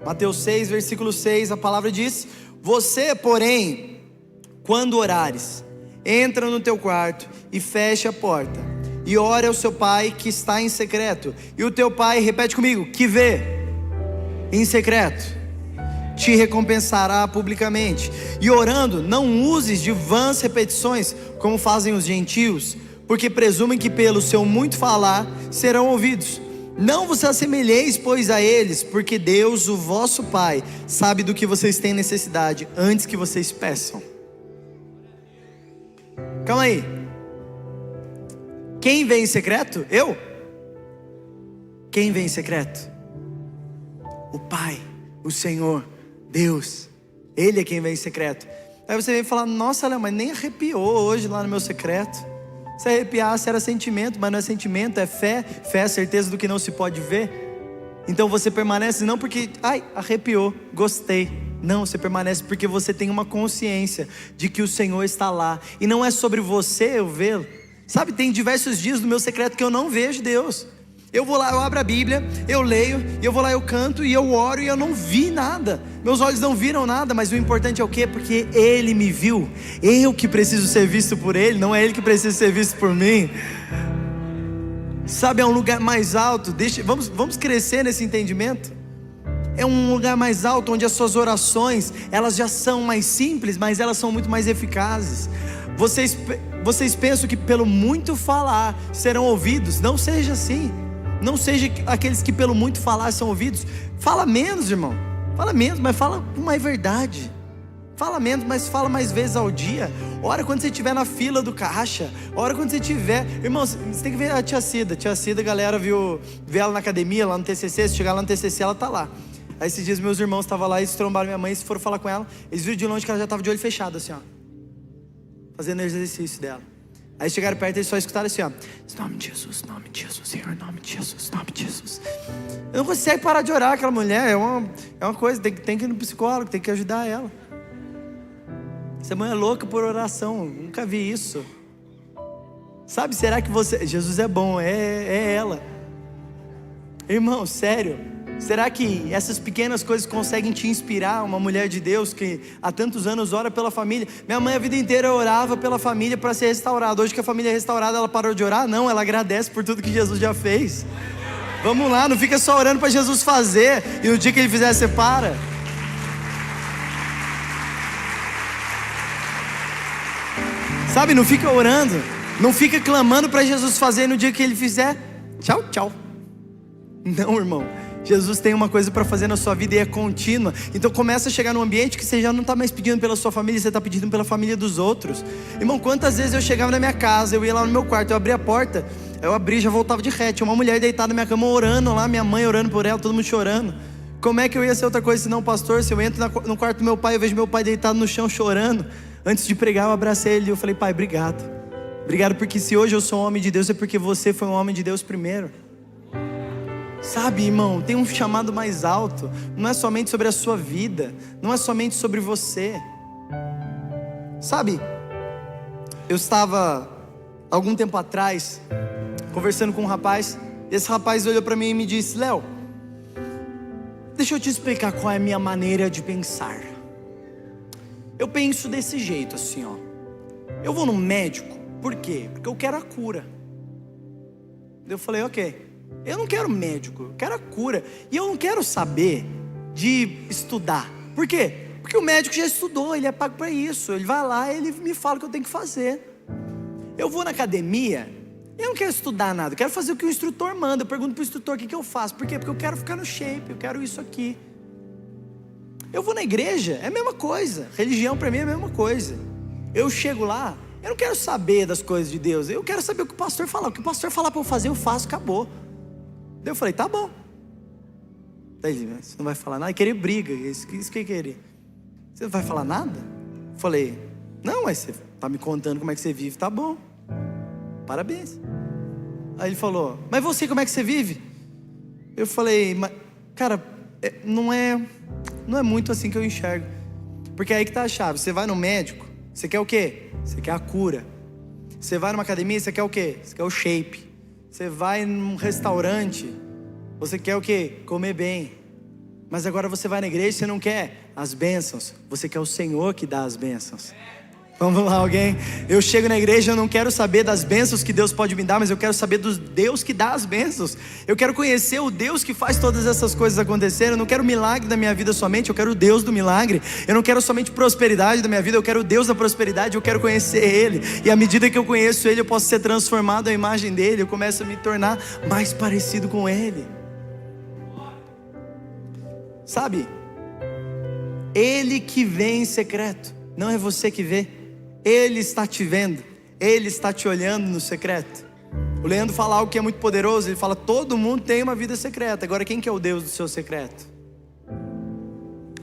Mateus 6, versículo 6, a palavra diz: você, porém, quando orares, entra no teu quarto e fecha a porta, e ore ao seu pai que está em secreto, e o teu pai, repete comigo, que vê em secreto, te recompensará publicamente. E orando, não uses de vãs repetições, como fazem os gentios, porque presumem que pelo seu muito falar serão ouvidos. Não vos assemelheis, pois, a eles, porque Deus, o vosso Pai, sabe do que vocês têm necessidade, antes que vocês peçam. Calma aí. Quem vem em secreto? Eu? Quem vem em secreto? O Pai, o Senhor, Deus. Ele é quem vem em secreto. Aí você vem falar: nossa, Léo, mas nem arrepiou hoje lá no meu secreto. Se arrepiasse era sentimento, mas não é sentimento, é fé. Fé é a certeza do que não se pode ver. Então você permanece não porque, ai, arrepiou, gostei. Não, você permanece porque você tem uma consciência de que o Senhor está lá. E não é sobre você eu vê-lo. Sabe, tem diversos dias no meu secreto que eu não vejo Deus. Eu vou lá, eu abro a Bíblia, eu leio, e eu vou lá, eu canto, e eu oro, e eu não vi nada. Meus olhos não viram nada, mas o importante é o quê? Porque Ele me viu. Eu que preciso ser visto por Ele, não é Ele que precisa ser visto por mim. Sabe, é um lugar mais alto. Vamos crescer nesse entendimento. É um lugar mais alto, onde as suas orações, elas já são mais simples, mas elas são muito mais eficazes. Vocês pensam que pelo muito falar serão ouvidos? Não seja assim. Não seja aqueles que pelo muito falar são ouvidos. Fala menos, irmão. Fala menos, mas fala com mais verdade. Fala menos, mas fala mais vezes ao dia. Ora quando você estiver na fila do caixa. Ora quando você estiver... Irmão, você tem que ver a tia Cida. Tia Cida, a galera vê ela na academia, lá no TCC. Se chegar lá no TCC, ela tá lá. Aí esses dias meus irmãos estavam lá e trombaram minha mãe e foram falar com ela. Eles viram de longe que ela já estava de olho fechado, assim, ó, fazendo o exercício dela. Aí chegaram perto e eles só escutaram assim, ó: nome de Jesus, Senhor, nome de Jesus, nome de Jesus. Eu não consigo parar de orar aquela mulher. É uma coisa, tem que ir no psicólogo, tem que ajudar ela. Essa mãe é louca por oração, nunca vi isso. Sabe, será que Jesus é bom, é ela. Irmão, sério, será que essas pequenas coisas conseguem te inspirar? Uma mulher de Deus que há tantos anos ora pela família. Minha mãe a vida inteira orava pela família para ser restaurada. Hoje que a família é restaurada, ela parou de orar? Não, ela agradece por tudo que Jesus já fez. Vamos lá, não fica só orando para Jesus fazer, e no dia que Ele fizer você para. Sabe, não fica orando, não fica clamando para Jesus fazer, e no dia que Ele fizer, tchau, tchau. Não, irmão, Jesus tem uma coisa para fazer na sua vida e é contínua. Então começa a chegar num ambiente que você já não está mais pedindo pela sua família, você está pedindo pela família dos outros. Irmão, quantas vezes eu chegava na minha casa, eu ia lá no meu quarto, eu abria a porta, eu abri, já voltava de ré, tinha uma mulher deitada na minha cama orando lá, minha mãe orando por ela, todo mundo chorando. Como é que eu ia ser outra coisa senão pastor? Se eu entro no quarto do meu pai, eu vejo meu pai deitado no chão chorando. Antes de pregar eu abracei ele e eu falei: pai, obrigado. Obrigado, porque se hoje eu sou um homem de Deus, é porque você foi um homem de Deus primeiro. Sabe, irmão, tem um chamado mais alto. Não é somente sobre a sua vida, não é somente sobre você. Sabe, eu estava algum tempo atrás conversando com um rapaz. Esse rapaz olhou para mim e me disse: Léo, deixa eu te explicar qual é a minha maneira de pensar. Eu penso desse jeito, assim, ó. Eu vou no médico, por quê? Porque eu quero a cura. Eu falei: ok, eu não quero médico, eu quero a cura. E eu não quero saber de estudar. Por quê? Porque o médico já estudou, ele é pago para isso. Ele vai lá e ele me fala o que eu tenho que fazer. Eu vou na academia Eu não quero estudar nada, eu quero fazer o que o instrutor manda. Eu pergunto para o instrutor o que eu faço. Por quê? Porque eu quero ficar no shape, eu quero isso aqui. Eu vou na igreja, é a mesma coisa. Religião para mim é a mesma coisa. Eu chego lá, eu não quero saber das coisas de Deus. Eu quero saber o que o pastor falar. O que o pastor falar para eu fazer, eu faço, acabou. Daí eu falei, tá bom. Daí, você não vai falar nada? Querer briga, isso que querer. Você não vai falar nada? Eu falei, não, mas você tá me contando como é que você vive, tá bom. Parabéns. Aí ele falou, mas você, como é que você vive? Eu falei, mas, cara, não é muito assim que eu enxergo. Porque aí que tá a chave. Você vai no médico, você quer o quê? Você quer a cura. Você vai numa academia, você quer o quê? Você quer o shape. Você vai num restaurante, você quer o quê? Comer bem. Mas agora você vai na igreja, você não quer as bênçãos, você quer o Senhor que dá as bênçãos. Vamos lá, alguém? Eu chego na igreja, eu não quero saber das bênçãos que Deus pode me dar, mas eu quero saber do Deus que dá as bênçãos. Eu quero conhecer o Deus que faz todas essas coisas acontecerem. Eu não quero milagre da minha vida somente, eu quero o Deus do milagre. Eu não quero somente prosperidade da minha vida, eu quero o Deus da prosperidade, eu quero conhecer Ele. E à medida que eu conheço Ele, eu posso ser transformado à imagem dEle, eu começo a me tornar mais parecido com Ele. Sabe? Ele que vê em secreto, não é você que vê. Ele está te vendo, Ele está te olhando no secreto. O Leandro fala algo que é muito poderoso. Ele fala, todo mundo tem uma vida secreta. Agora quem que é o Deus do seu secreto?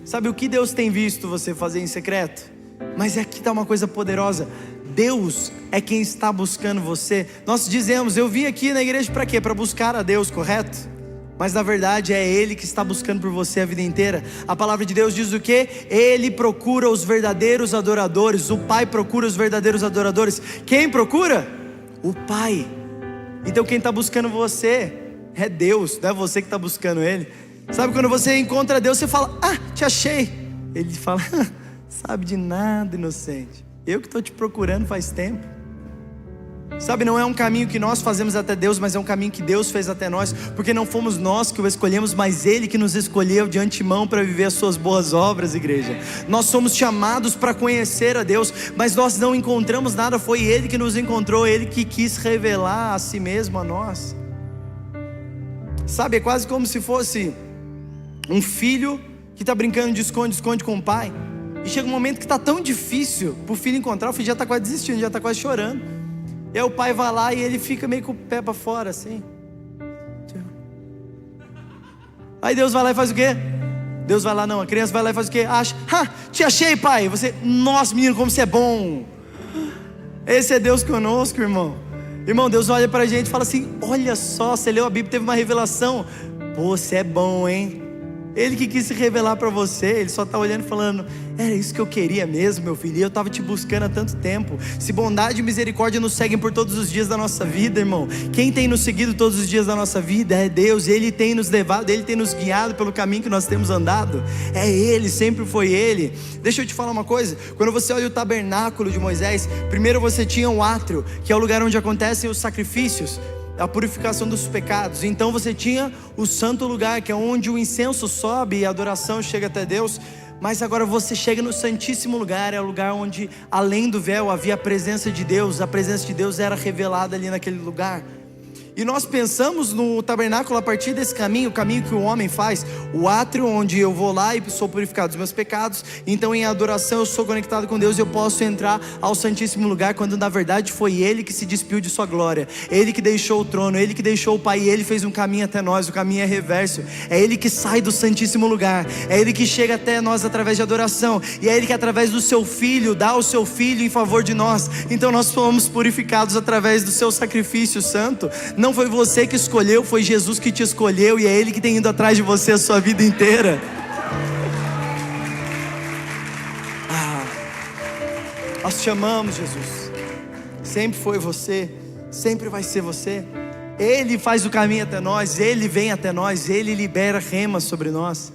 Sabe o que Deus tem visto você fazer em secreto? Mas aqui está uma coisa poderosa. Deus é quem está buscando você. Nós dizemos, eu vim aqui na igreja para quê? Para buscar a Deus, correto? Mas na verdade é Ele que está buscando por você a vida inteira. A palavra de Deus diz o quê? Ele procura os verdadeiros adoradores. O Pai procura os verdadeiros adoradores. Quem procura? O Pai. Então quem está buscando você é Deus, não é você que está buscando Ele. Sabe quando você encontra Deus, você fala, te achei. Ele fala, sabe de nada, inocente. Eu que estou te procurando faz tempo. Sabe, não é um caminho que nós fazemos até Deus, mas é um caminho que Deus fez até nós, porque não fomos nós que o escolhemos, mas Ele que nos escolheu de antemão para viver as suas boas obras, igreja. Nós somos chamados para conhecer a Deus, mas nós não encontramos nada, foi Ele que nos encontrou, Ele que quis revelar a si mesmo a nós. Sabe, é quase como se fosse um filho que está brincando de esconde-esconde com o pai, e chega um momento que está tão difícil para o filho encontrar, o filho já está quase desistindo, já está quase chorando. E aí o pai vai lá e ele fica meio com o pé para fora assim. Aí Deus vai lá e faz o quê? Deus vai lá, não, a criança vai lá e faz o quê? Acha, te achei, pai. Você, nossa menino, como você é bom. Esse é Deus conosco, irmão. Irmão, Deus olha pra gente e fala assim, olha só, você leu a Bíblia, teve uma revelação. Pô, você é bom, hein? Ele que quis se revelar para você, Ele só está olhando e falando, era isso que eu queria mesmo, meu filho, e eu estava te buscando há tanto tempo. Se bondade e misericórdia nos seguem por todos os dias da nossa vida, irmão, quem tem nos seguido todos os dias da nossa vida é Deus. Ele tem nos levado, Ele tem nos guiado pelo caminho que nós temos andado. É Ele, sempre foi Ele. Deixa eu te falar uma coisa, quando você olha o tabernáculo de Moisés, primeiro você tinha o átrio, que é o lugar onde acontecem os sacrifícios, a purificação dos pecados. Então você tinha o santo lugar, que é onde o incenso sobe e a adoração chega até Deus. Mas agora você chega no santíssimo lugar, é o lugar onde além do véu havia a presença de Deus. A presença de Deus era revelada ali naquele lugar. E nós pensamos no tabernáculo a partir desse caminho, o caminho que o homem faz, o átrio onde eu vou lá e sou purificado dos meus pecados. Então em adoração eu sou conectado com Deus e eu posso entrar ao santíssimo lugar, quando na verdade foi Ele que se despiu de sua glória, Ele que deixou o trono, Ele que deixou o Pai, e Ele fez um caminho até nós. O caminho é reverso, é Ele que sai do santíssimo lugar, é Ele que chega até nós através de adoração, e é Ele que através do seu Filho, dá o seu Filho em favor de nós. Então nós fomos purificados através do seu sacrifício santo. Não foi você que escolheu, foi Jesus que te escolheu, e é Ele que tem ido atrás de você a sua vida inteira. Nós te amamos, Jesus. Sempre foi você, sempre vai ser você. Ele faz o caminho até nós, Ele vem até nós, Ele libera rema sobre nós.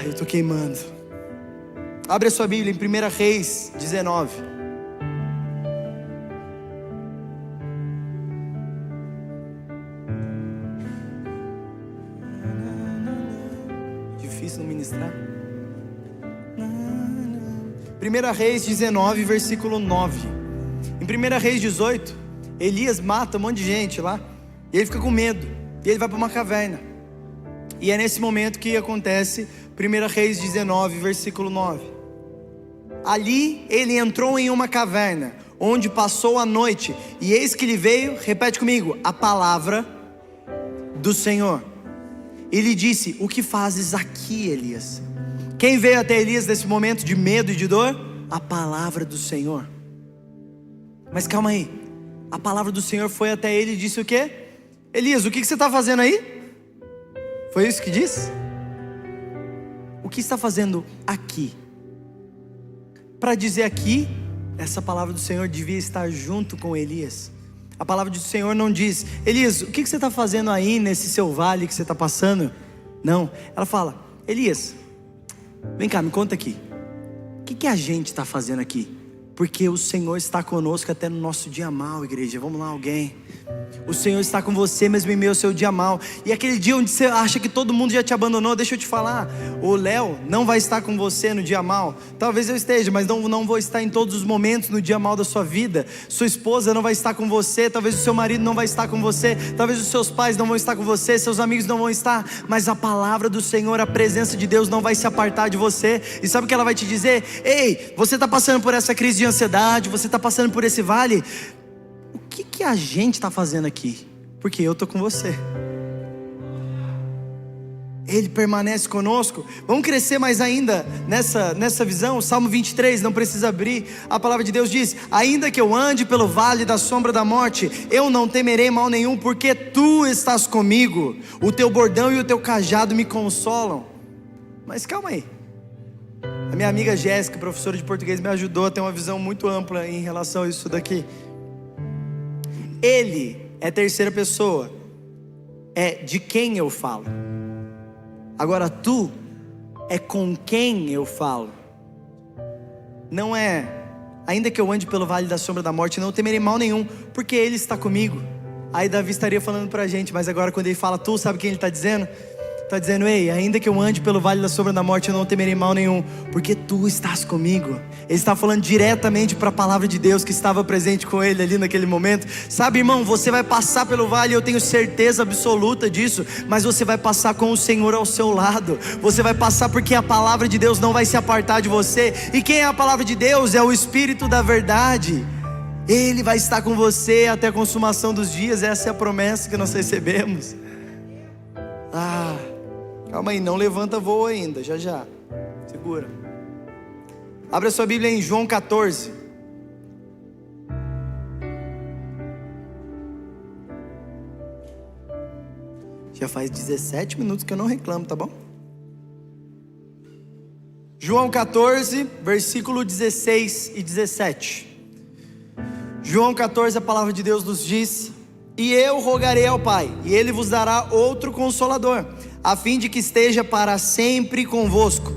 Eu estou queimando. Abre a sua Bíblia em 1 Reis 19. Difícil não ministrar. 1 Reis 19, versículo 9. Em 1 Reis 18, Elias mata um monte de gente lá, e ele fica com medo, e ele vai para uma caverna. E é nesse momento que acontece 1 Reis 19, versículo 9. Ali ele entrou em uma caverna, onde passou a noite, e eis que lhe veio, repete comigo, a palavra do Senhor. E lhe disse: o que fazes aqui, Elias? Quem veio até Elias nesse momento de medo e de dor? A palavra do Senhor. Mas calma aí, a palavra do Senhor foi até ele e disse o quê? Elias, o que você está fazendo aí? Foi isso que disse? O que está fazendo aqui? Para dizer aqui, essa palavra do Senhor devia estar junto com Elias. A palavra do Senhor não diz: Elias, o que você está fazendo aí nesse seu vale que você está passando? Não, ela fala: Elias, vem cá, me conta aqui, o que a gente está fazendo aqui? Porque o Senhor está conosco até no nosso dia mal, igreja. Vamos lá, alguém. O Senhor está com você mesmo em meio ao seu dia mal. E aquele dia onde você acha que todo mundo já te abandonou, deixa eu te falar, o Léo não vai estar com você no dia mal. Talvez eu esteja, mas não vou estar em todos os momentos no dia mal da sua vida. Sua esposa não vai estar com você, talvez o seu marido não vai estar com você, talvez os seus pais não vão estar com você, seus amigos não vão estar, mas a palavra do Senhor, a presença de Deus não vai se apartar de você. E sabe o que ela vai te dizer? Ei, você está passando por essa crise de ansiedade, você está passando por esse vale. O que a gente está fazendo aqui? Porque eu estou com você. Ele permanece conosco. Vamos crescer mais ainda nessa visão. Salmo 23, não precisa abrir. A palavra de Deus diz: ainda que eu ande pelo vale da sombra da morte, eu não temerei mal nenhum, porque tu estás comigo. O teu bordão e o teu cajado me consolam. Mas calma aí, a minha amiga Jéssica, professora de português, me ajudou a ter uma visão muito ampla em relação a isso daqui. Ele é terceira pessoa, é de quem eu falo. Agora tu é com quem eu falo. Não é, ainda que eu ande pelo vale da sombra da morte, não temerei mal nenhum, porque Ele está comigo. Aí Davi estaria falando pra gente, mas agora quando ele fala tu, sabe quem ele está dizendo? Está dizendo: ei, ainda que eu ande pelo vale da sombra da morte, eu não temerei mal nenhum, porque tu estás comigo. Ele está falando diretamente para a palavra de Deus que estava presente com ele ali naquele momento. Sabe, irmão, você vai passar pelo vale, eu tenho certeza absoluta disso, mas você vai passar com o Senhor ao seu lado. Você vai passar porque a palavra de Deus não vai se apartar de você. E quem é a palavra de Deus? É o Espírito da verdade. Ele vai estar com você até a consumação dos dias. Essa é a promessa que nós recebemos. Calma aí, não levanta voo ainda, já, segura. Abra sua Bíblia em João 14. Já faz 17 minutos que eu não reclamo, tá bom? João 14, versículo 16 e 17. João 14, a palavra de Deus nos diz: e eu rogarei ao Pai, e Ele vos dará outro Consolador, a fim de que esteja para sempre convosco,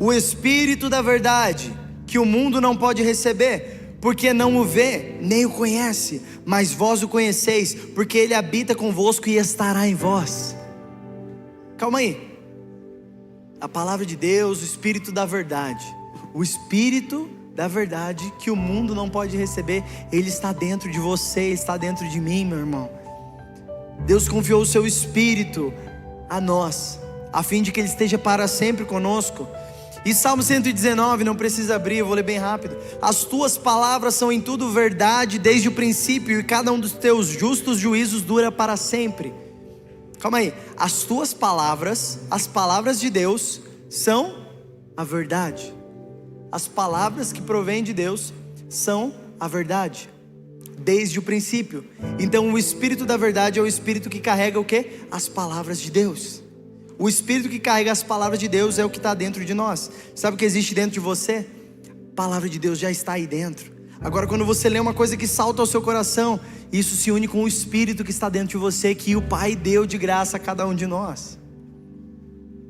o Espírito da verdade, que o mundo não pode receber, porque não o vê, nem o conhece, mas vós o conheceis, porque Ele habita convosco e estará em vós. Calma aí, a palavra de Deus, o Espírito da verdade, o Espírito da verdade que o mundo não pode receber, Ele está dentro de você, está dentro de mim, meu irmão. Deus confiou o seu Espírito a nós, a fim de que Ele esteja para sempre conosco. E Salmo 119, não precisa abrir, eu vou ler bem rápido. As tuas palavras são em tudo verdade desde o princípio, e cada um dos teus justos juízos dura para sempre. Calma aí, as tuas palavras, as palavras de Deus, são a verdade. As palavras que provêm de Deus são a verdade, desde o princípio. Então o Espírito da verdade é o Espírito que carrega o quê? As palavras de Deus. O Espírito que carrega as palavras de Deus é o que está dentro de nós. Sabe o que existe dentro de você? A palavra de Deus já está aí dentro. Agora, quando você lê uma coisa que salta ao seu coração, isso se une com o Espírito que está dentro de você, que o Pai deu de graça a cada um de nós.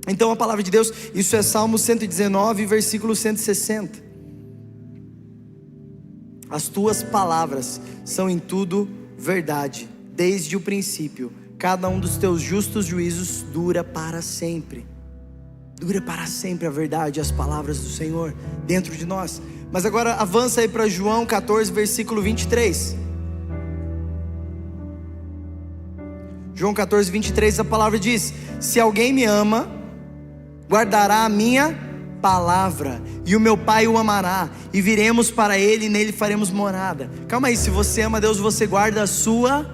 Então a palavra de Deus, isso é Salmo 119, versículo 160. As tuas palavras são em tudo verdade, desde o princípio. Cada um dos teus justos juízos dura para sempre. Dura para sempre a verdade, as palavras do Senhor dentro de nós. Mas agora avança aí para João 14, versículo 23. João 14, 23, a palavra diz: se alguém me ama, guardará a minha palavra, e o meu Pai o amará, e viremos para ele, e nele faremos morada. Calma aí, se você ama Deus, você guarda a sua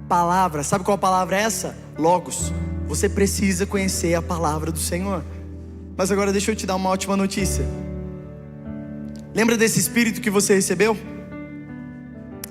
palavra. Sabe qual palavra é essa? Logos. Você precisa conhecer a palavra do Senhor. Mas agora deixa eu te dar uma ótima notícia. Lembra desse Espírito que você recebeu?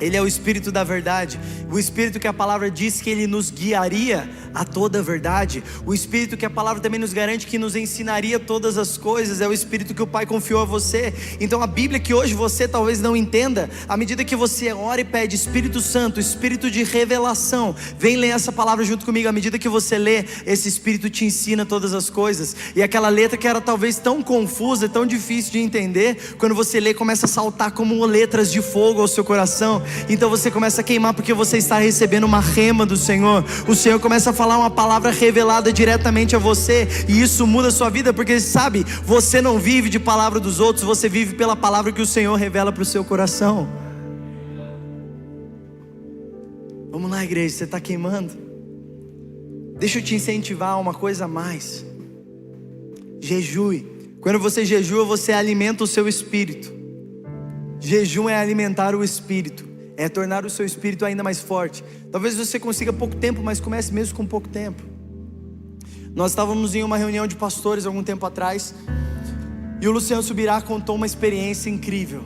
Ele é o Espírito da verdade, o Espírito que a palavra diz que Ele nos guiaria a toda a verdade, o Espírito que a palavra também nos garante que nos ensinaria todas as coisas, é o Espírito que o Pai confiou a você. Então a Bíblia que hoje você talvez não entenda, à medida que você ora e pede: Espírito Santo, Espírito de revelação, vem ler essa palavra junto comigo. À medida que você lê, esse Espírito te ensina todas as coisas, e aquela letra que era talvez tão confusa, tão difícil de entender, quando você lê, começa a saltar como letras de fogo ao seu coração. Então você começa a queimar porque você está recebendo uma rema do Senhor. O Senhor começa a falar uma palavra revelada diretamente a você, e isso muda a sua vida, porque sabe, você não vive de palavra dos outros, você vive pela palavra que o Senhor revela para o seu coração. Vamos lá, igreja, você está queimando? Deixa eu te incentivar a uma coisa a mais. Jejue. Quando você jejua, você alimenta o seu espírito. Jejum é alimentar o espírito, é tornar o seu espírito ainda mais forte. Talvez você consiga pouco tempo, mas comece mesmo com pouco tempo. Nós estávamos em uma reunião de pastores algum tempo atrás, e o Luciano Subirá contou uma experiência incrível.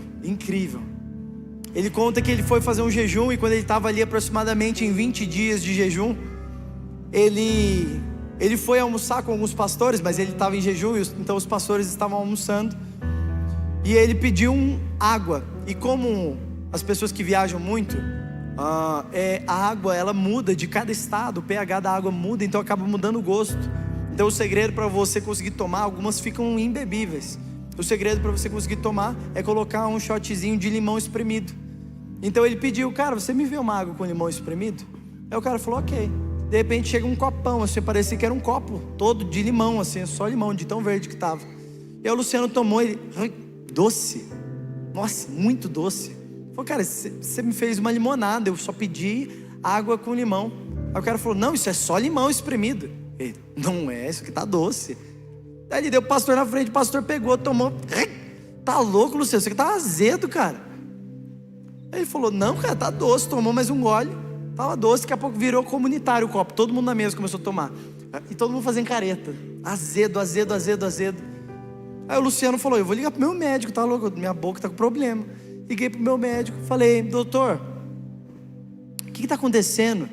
Ele conta que ele foi fazer um jejum, e quando ele estava ali aproximadamente em 20 dias de jejum, ele foi almoçar com alguns pastores, mas ele estava em jejum, então os pastores estavam almoçando, e ele pediu água. E como as pessoas que viajam muito, a água ela muda de cada estado, o pH da água muda, então acaba mudando o gosto. Então o segredo para você conseguir tomar, algumas ficam imbebíveis. O segredo para você conseguir tomar é colocar um shotzinho de limão espremido. Então ele pediu: cara, você me vê uma água com limão espremido? Aí o cara falou: ok. De repente chega um copão, assim, parecia que era um copo todo de limão, assim, só limão, de tão verde que estava. E aí o Luciano tomou, ele, doce, nossa, muito doce. Falei: cara, você me fez uma limonada, eu só pedi água com limão. Aí o cara falou: não, isso é só limão espremido. Ele: não é, isso aqui tá doce. Aí ele deu o pastor na frente, o pastor pegou, tomou. Tá louco, Luciano, isso aqui tá azedo, cara. Aí ele falou: não, cara, tá doce. Tomou mais um gole, tava doce. Daqui a pouco virou comunitário o copo, todo mundo na mesa começou a tomar, e todo mundo fazendo careta, azedo. Aí o Luciano falou: eu vou ligar pro meu médico, tá louco, minha boca tá com problema. Liguei pro meu médico, falei: doutor, o que está acontecendo?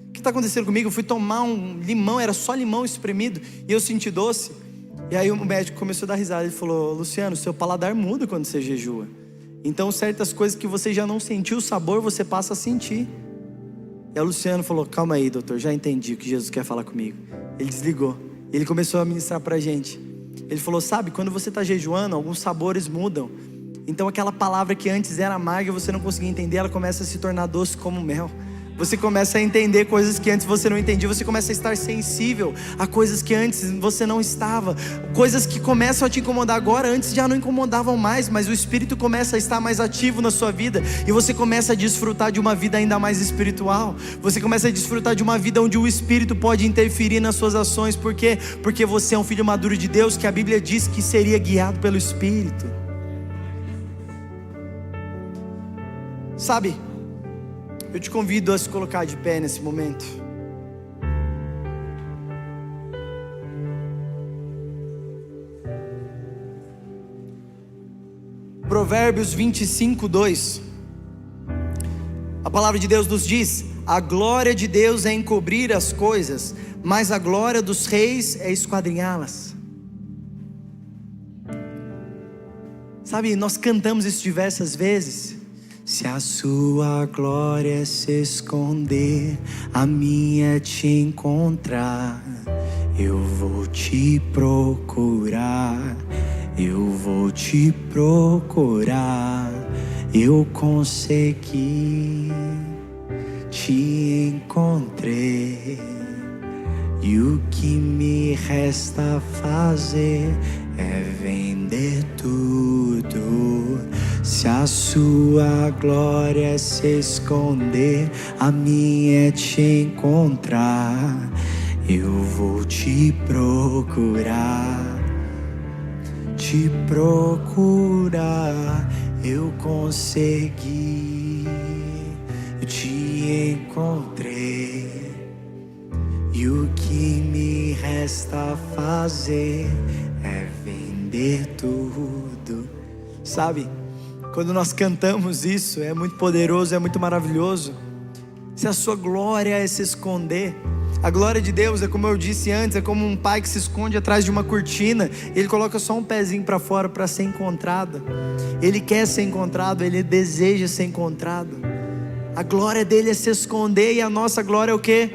O que está acontecendo comigo? Eu fui tomar um limão, era só limão espremido, e eu senti doce. E aí o médico começou a dar risada. Ele falou: Luciano, seu paladar muda quando você jejua. Então certas coisas que você já não sentiu o sabor, você passa a sentir. E aí o Luciano falou: calma aí, doutor, já entendi o que Jesus quer falar comigo. Ele desligou, ele começou a ministrar pra gente. Ele falou: sabe, quando você está jejuando, alguns sabores mudam. Então aquela palavra que antes era amarga e você não conseguia entender, ela começa a se tornar doce como mel. Você começa a entender coisas que antes você não entendia. Você começa a estar sensível a coisas que antes você não estava. Coisas que começam a te incomodar agora, antes já não incomodavam mais, mas o Espírito começa a estar mais ativo na sua vida, e você começa a desfrutar de uma vida ainda mais espiritual. Você começa a desfrutar de uma vida onde o Espírito pode interferir nas suas ações. Por quê? Porque você é um filho maduro de Deus, que a Bíblia diz que seria guiado pelo Espírito. Sabe, eu te convido a se colocar de pé nesse momento. Provérbios 25, 2. A palavra de Deus nos diz: a glória de Deus é encobrir as coisas, mas a glória dos reis é esquadrinhá-las. Sabe, nós cantamos isso diversas vezes. Se a sua glória se esconder, a minha é te encontrar. Eu vou te procurar, eu vou te procurar. Eu consegui, te encontrei, e o que me resta fazer é vender tudo. Se a a sua glória é se esconder, a minha é te encontrar. Eu vou te procurar, eu consegui, eu te encontrei. E o que me resta fazer é vender tudo. Sabe, quando nós cantamos isso, é muito poderoso, é muito maravilhoso. Se a sua glória é se esconder, a glória de Deus é, como eu disse antes, é como um pai que se esconde atrás de uma cortina. Ele coloca só um pezinho para fora para ser encontrado. Ele quer ser encontrado, ele deseja ser encontrado. A glória dele é se esconder, e a nossa glória é o quê?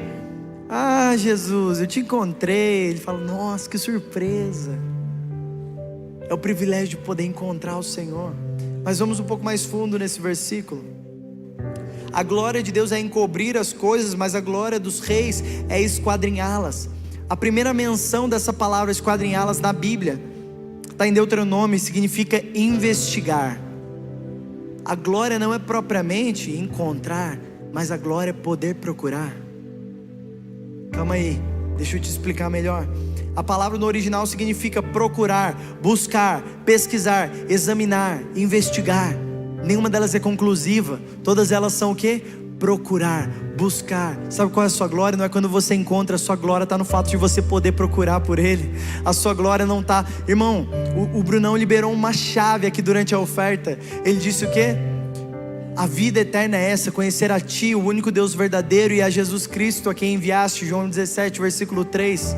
Ah, Jesus, eu te encontrei. Ele fala, nossa, que surpresa. É o privilégio de poder encontrar o Senhor. Mas vamos um pouco mais fundo nesse versículo. A glória de Deus é encobrir as coisas, mas a glória dos reis é esquadrinhá-las. A primeira menção dessa palavra esquadrinhá-las na Bíblia está em Deuteronômio e significa investigar. A glória não é propriamente encontrar, mas a glória é poder procurar. Calma aí, deixa eu te explicar melhor. A palavra no original significa procurar, buscar, pesquisar, examinar, investigar. Nenhuma delas é conclusiva. Todas elas são o quê? Procurar, buscar. Sabe qual é a sua glória? Não é quando você encontra, a sua glória está no fato de você poder procurar por Ele. A sua glória não está... Irmão, o Brunão liberou uma chave aqui durante a oferta. Ele disse o quê? A vida eterna é essa, conhecer a Ti, o único Deus verdadeiro, e a Jesus Cristo a quem enviaste. João 17, versículo 3.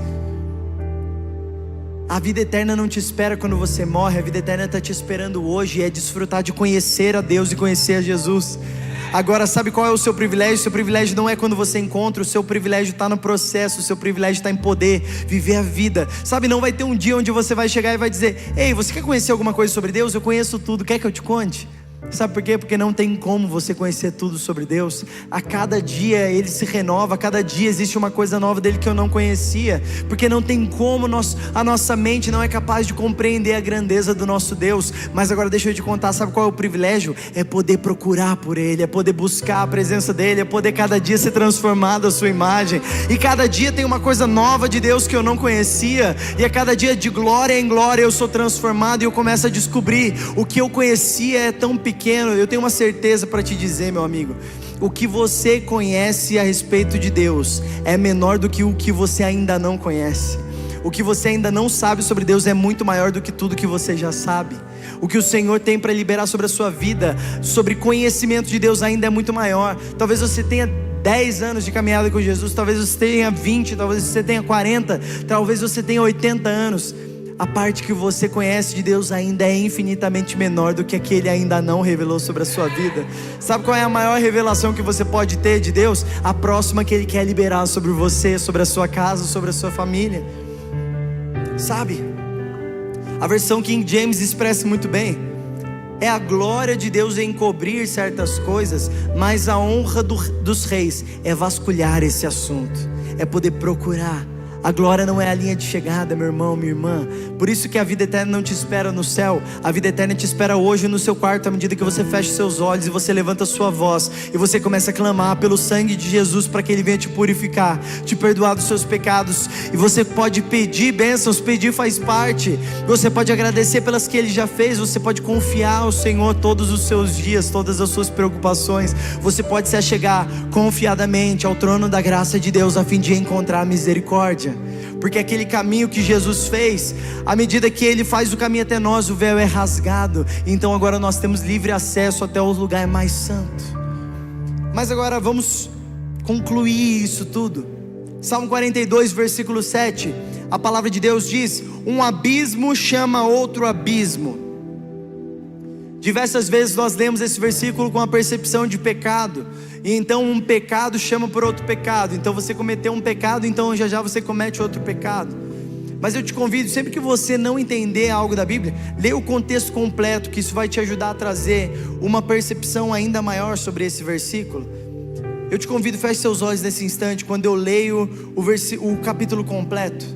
A vida eterna não te espera quando você morre. A vida eterna está te esperando hoje, e é desfrutar de conhecer a Deus e conhecer a Jesus. Agora, sabe qual é o seu privilégio? O seu privilégio não é quando você encontra, o seu privilégio está no processo, o seu privilégio está em poder viver a vida. Sabe, não vai ter um dia onde você vai chegar e vai dizer: ei, você quer conhecer alguma coisa sobre Deus? Eu conheço tudo, quer que eu te conte? Sabe por quê? Porque não tem como você conhecer tudo sobre Deus. A cada dia Ele se renova, a cada dia existe uma coisa nova dEle que eu não conhecia. Porque não tem como, a nossa mente não é capaz de compreender a grandeza do nosso Deus. Mas agora deixa eu te contar, sabe qual é o privilégio? É poder procurar por Ele, é poder buscar a presença dEle, é poder cada dia ser transformado à sua imagem. E cada dia tem uma coisa nova de Deus que eu não conhecia. E a cada dia, de glória em glória, eu sou transformado, e eu começo a descobrir o que eu conhecia é tão pequeno. Eu tenho uma certeza para te dizer, meu amigo: o que você conhece a respeito de Deus é menor do que o que você ainda não conhece. O que você ainda não sabe sobre Deus é muito maior do que tudo que você já sabe. O que o Senhor tem para liberar sobre a sua vida, sobre conhecimento de Deus, ainda é muito maior. Talvez você tenha 10 anos de caminhada com Jesus, talvez você tenha 20, talvez você tenha 40, talvez você tenha 80 anos. A parte que você conhece de Deus ainda é infinitamente menor do que a que Ele ainda não revelou sobre a sua vida. Sabe qual é a maior revelação que você pode ter de Deus? A próxima que Ele quer liberar sobre você, sobre a sua casa, sobre a sua família. Sabe? A versão King James expressa muito bem: é a glória de Deus em encobrir certas coisas, mas a honra dos reis é vasculhar esse assunto, é poder procurar. A glória não é a linha de chegada, meu irmão, minha irmã. Por isso que a vida eterna não te espera no céu. A vida eterna te espera hoje no seu quarto, à medida que você fecha seus olhos e você levanta a sua voz e você começa a clamar pelo sangue de Jesus, para que Ele venha te purificar, te perdoar dos seus pecados. E você pode pedir bênçãos, pedir faz parte. Você pode agradecer pelas que Ele já fez. Você pode confiar ao Senhor todos os seus dias, todas as suas preocupações. Você pode se achegar confiadamente ao trono da graça de Deus, a fim de encontrar misericórdia. Porque aquele caminho que Jesus fez, à medida que Ele faz o caminho até nós, o véu é rasgado. Então agora nós temos livre acesso até o lugar mais santo. Mas agora vamos concluir isso tudo. Salmo 42, versículo 7. A palavra de Deus diz: um abismo chama outro abismo. Diversas vezes nós lemos esse versículo com a percepção de pecado. E então um pecado chama por outro pecado. Então você cometeu um pecado, então já você comete outro pecado. Mas eu te convido, sempre que você não entender algo da Bíblia, leia o contexto completo, que isso vai te ajudar a trazer uma percepção ainda maior sobre esse versículo. Eu te convido, feche seus olhos nesse instante, quando eu leio o capítulo completo.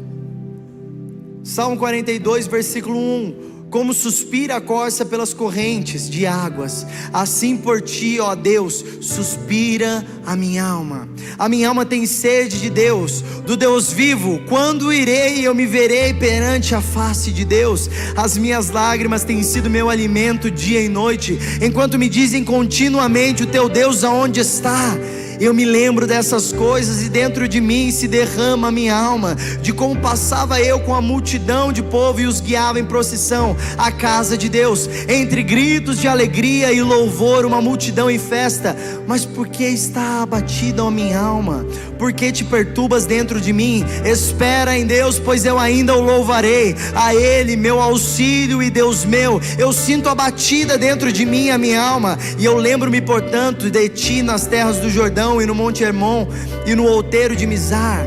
Salmo 42, versículo 1. Como suspira a corça pelas correntes de águas, assim por ti, ó Deus, suspira a minha alma. A minha alma tem sede de Deus, do Deus vivo. Quando irei, eu me verei perante a face de Deus. As minhas lágrimas têm sido meu alimento dia e noite, enquanto me dizem continuamente: o teu Deus aonde está? Eu me lembro dessas coisas e dentro de mim se derrama a minha alma, de como passava eu com a multidão de povo e os guiava em procissão à casa de Deus, entre gritos de alegria e louvor, uma multidão em festa. Mas por que está abatida a minha alma? Por que te perturbas dentro de mim? Espera em Deus, pois eu ainda o louvarei, a Ele meu auxílio e Deus meu. Eu sinto abatida dentro de mim a minha alma, e eu lembro-me portanto de ti nas terras do Jordão e no Monte Hermon e no outeiro de Mizar,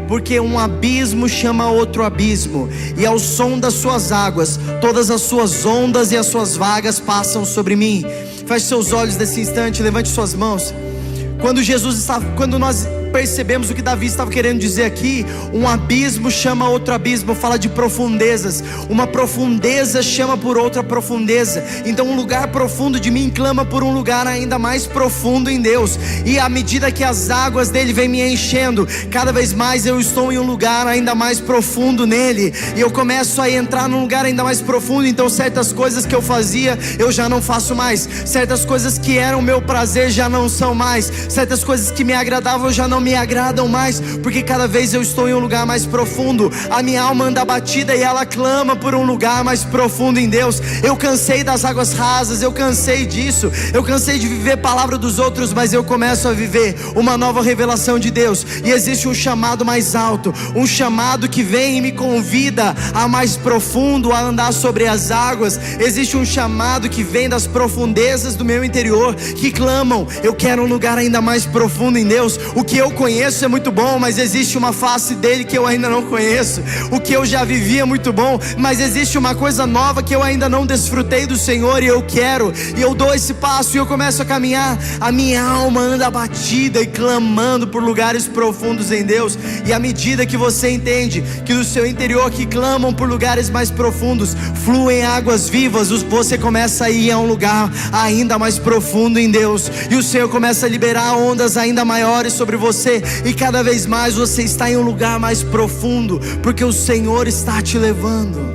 porque um abismo chama outro abismo, e ao som das suas águas, todas as suas ondas e as suas vagas passam sobre mim. Feche seus olhos nesse instante, levante suas mãos. Quando nós percebemos o que Davi estava querendo dizer aqui, um abismo chama outro abismo, fala de profundezas, uma profundeza chama por outra profundeza. Então um lugar profundo de mim clama por um lugar ainda mais profundo em Deus, e à medida que as águas dele vêm me enchendo, cada vez mais eu estou em um lugar ainda mais profundo nele, e eu começo a entrar num lugar ainda mais profundo. Então certas coisas que eu fazia, eu já não faço mais, certas coisas que eram meu prazer já não são mais, certas coisas que me agradavam já não me agradam mais, porque cada vez eu estou em um lugar mais profundo. A minha alma anda abatida e ela clama por um lugar mais profundo em Deus. Eu cansei das águas rasas, eu cansei disso, eu cansei de viver a palavra dos outros, mas eu começo a viver uma nova revelação de Deus, e existe um chamado mais alto, um chamado que vem e me convida a mais profundo, a andar sobre as águas. Existe um chamado que vem das profundezas do meu interior, que clamam: eu quero um lugar ainda mais profundo em Deus. O que eu conheço é muito bom, mas existe uma face dele que eu ainda não conheço. O que eu já vivi é muito bom, mas existe uma coisa nova que eu ainda não desfrutei do Senhor, e eu quero, e eu dou esse passo e eu começo a caminhar. A minha alma anda abatida e clamando por lugares profundos em Deus. E à medida que você entende que no seu interior que clamam por lugares mais profundos fluem águas vivas, você começa a ir a um lugar ainda mais profundo em Deus, e o Senhor começa a liberar ondas ainda maiores sobre você, e cada vez mais você está em um lugar mais profundo, porque o Senhor está te levando.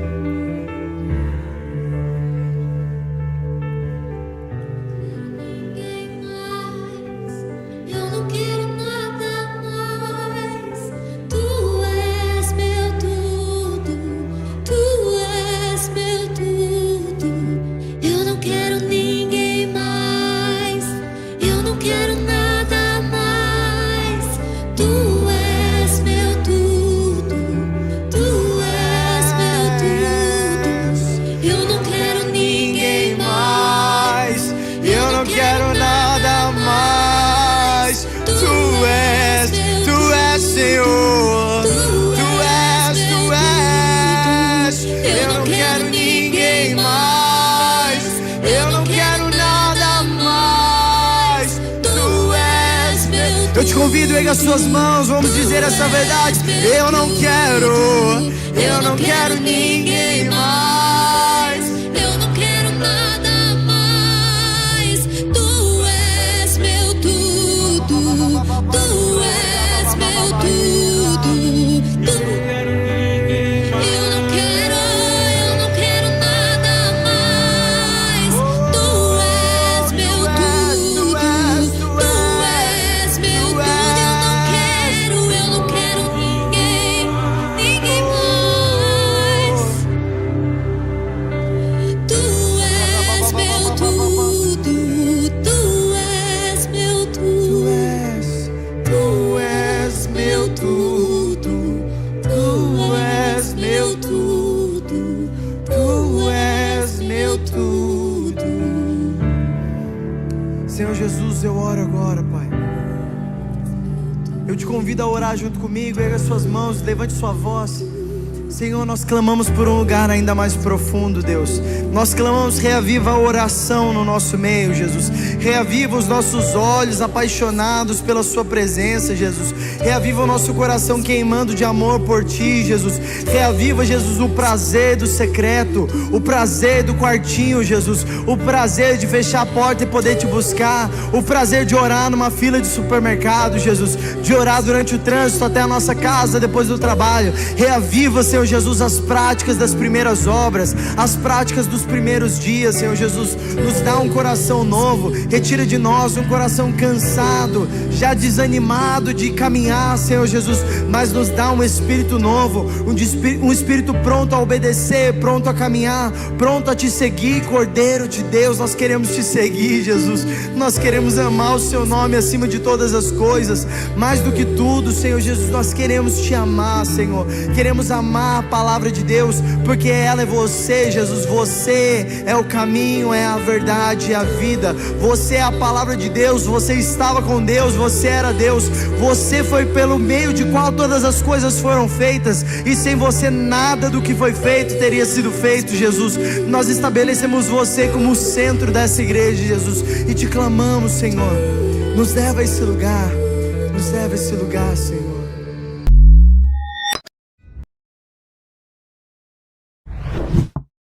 Eu te convido, erga as suas mãos, vamos dizer essa verdade. Eu não quero ninguém mais. Eu não quero nada mais. Tu és meu tudo. Tu és meu tudo. Eu não quero nada mais. Tu és meu tudo. Tu és meu tudo. Eu não quero ninguém mais. Tu és meu tudo. Tu és meu tudo. Tu és meu tudo. Tu és meu tudo. Tu és meu tudo. Senhor Jesus, eu oro agora, Pai. Eu te convido a orar junto comigo. Erga suas mãos, levante sua voz. Senhor, nós clamamos por um lugar ainda mais profundo, Deus. Nós clamamos, reaviva a oração no nosso meio, Jesus. Reaviva os nossos olhos apaixonados pela sua presença, Jesus. Reaviva o nosso coração queimando de amor por ti, Jesus. Reaviva, Jesus, o prazer do secreto, o prazer do quartinho, Jesus. O prazer de fechar a porta e poder te buscar. O prazer de orar numa fila de supermercado, Jesus. De orar durante o trânsito até a nossa casa depois do trabalho. Reaviva, Senhor Jesus, as práticas das primeiras obras, as práticas dos primeiros dias, Senhor Jesus. Nos dá um coração novo. Retira de nós um coração cansado, já desanimado de caminhar, Senhor Jesus, mas nos dá um espírito novo, um espírito pronto a obedecer, pronto a caminhar, pronto a te seguir, Cordeiro de Deus. Nós queremos te seguir, Jesus. Nós queremos amar o seu nome acima de todas as coisas. Mais do que tudo, Senhor Jesus, nós queremos te amar, Senhor. Queremos amar a palavra de Deus, porque ela é você, Jesus. Você é o caminho, é a verdade, é a vida. Você é a palavra de Deus. Você estava com Deus, você era Deus. Você foi pelo meio de qual todas as coisas foram feitas, e sem você nada do que foi feito teria sido feito, Jesus. Nós estabelecemos você como o centro dessa igreja, Jesus, e te clamamos, Senhor, nos leva a esse lugar, nos leva a esse lugar, Senhor.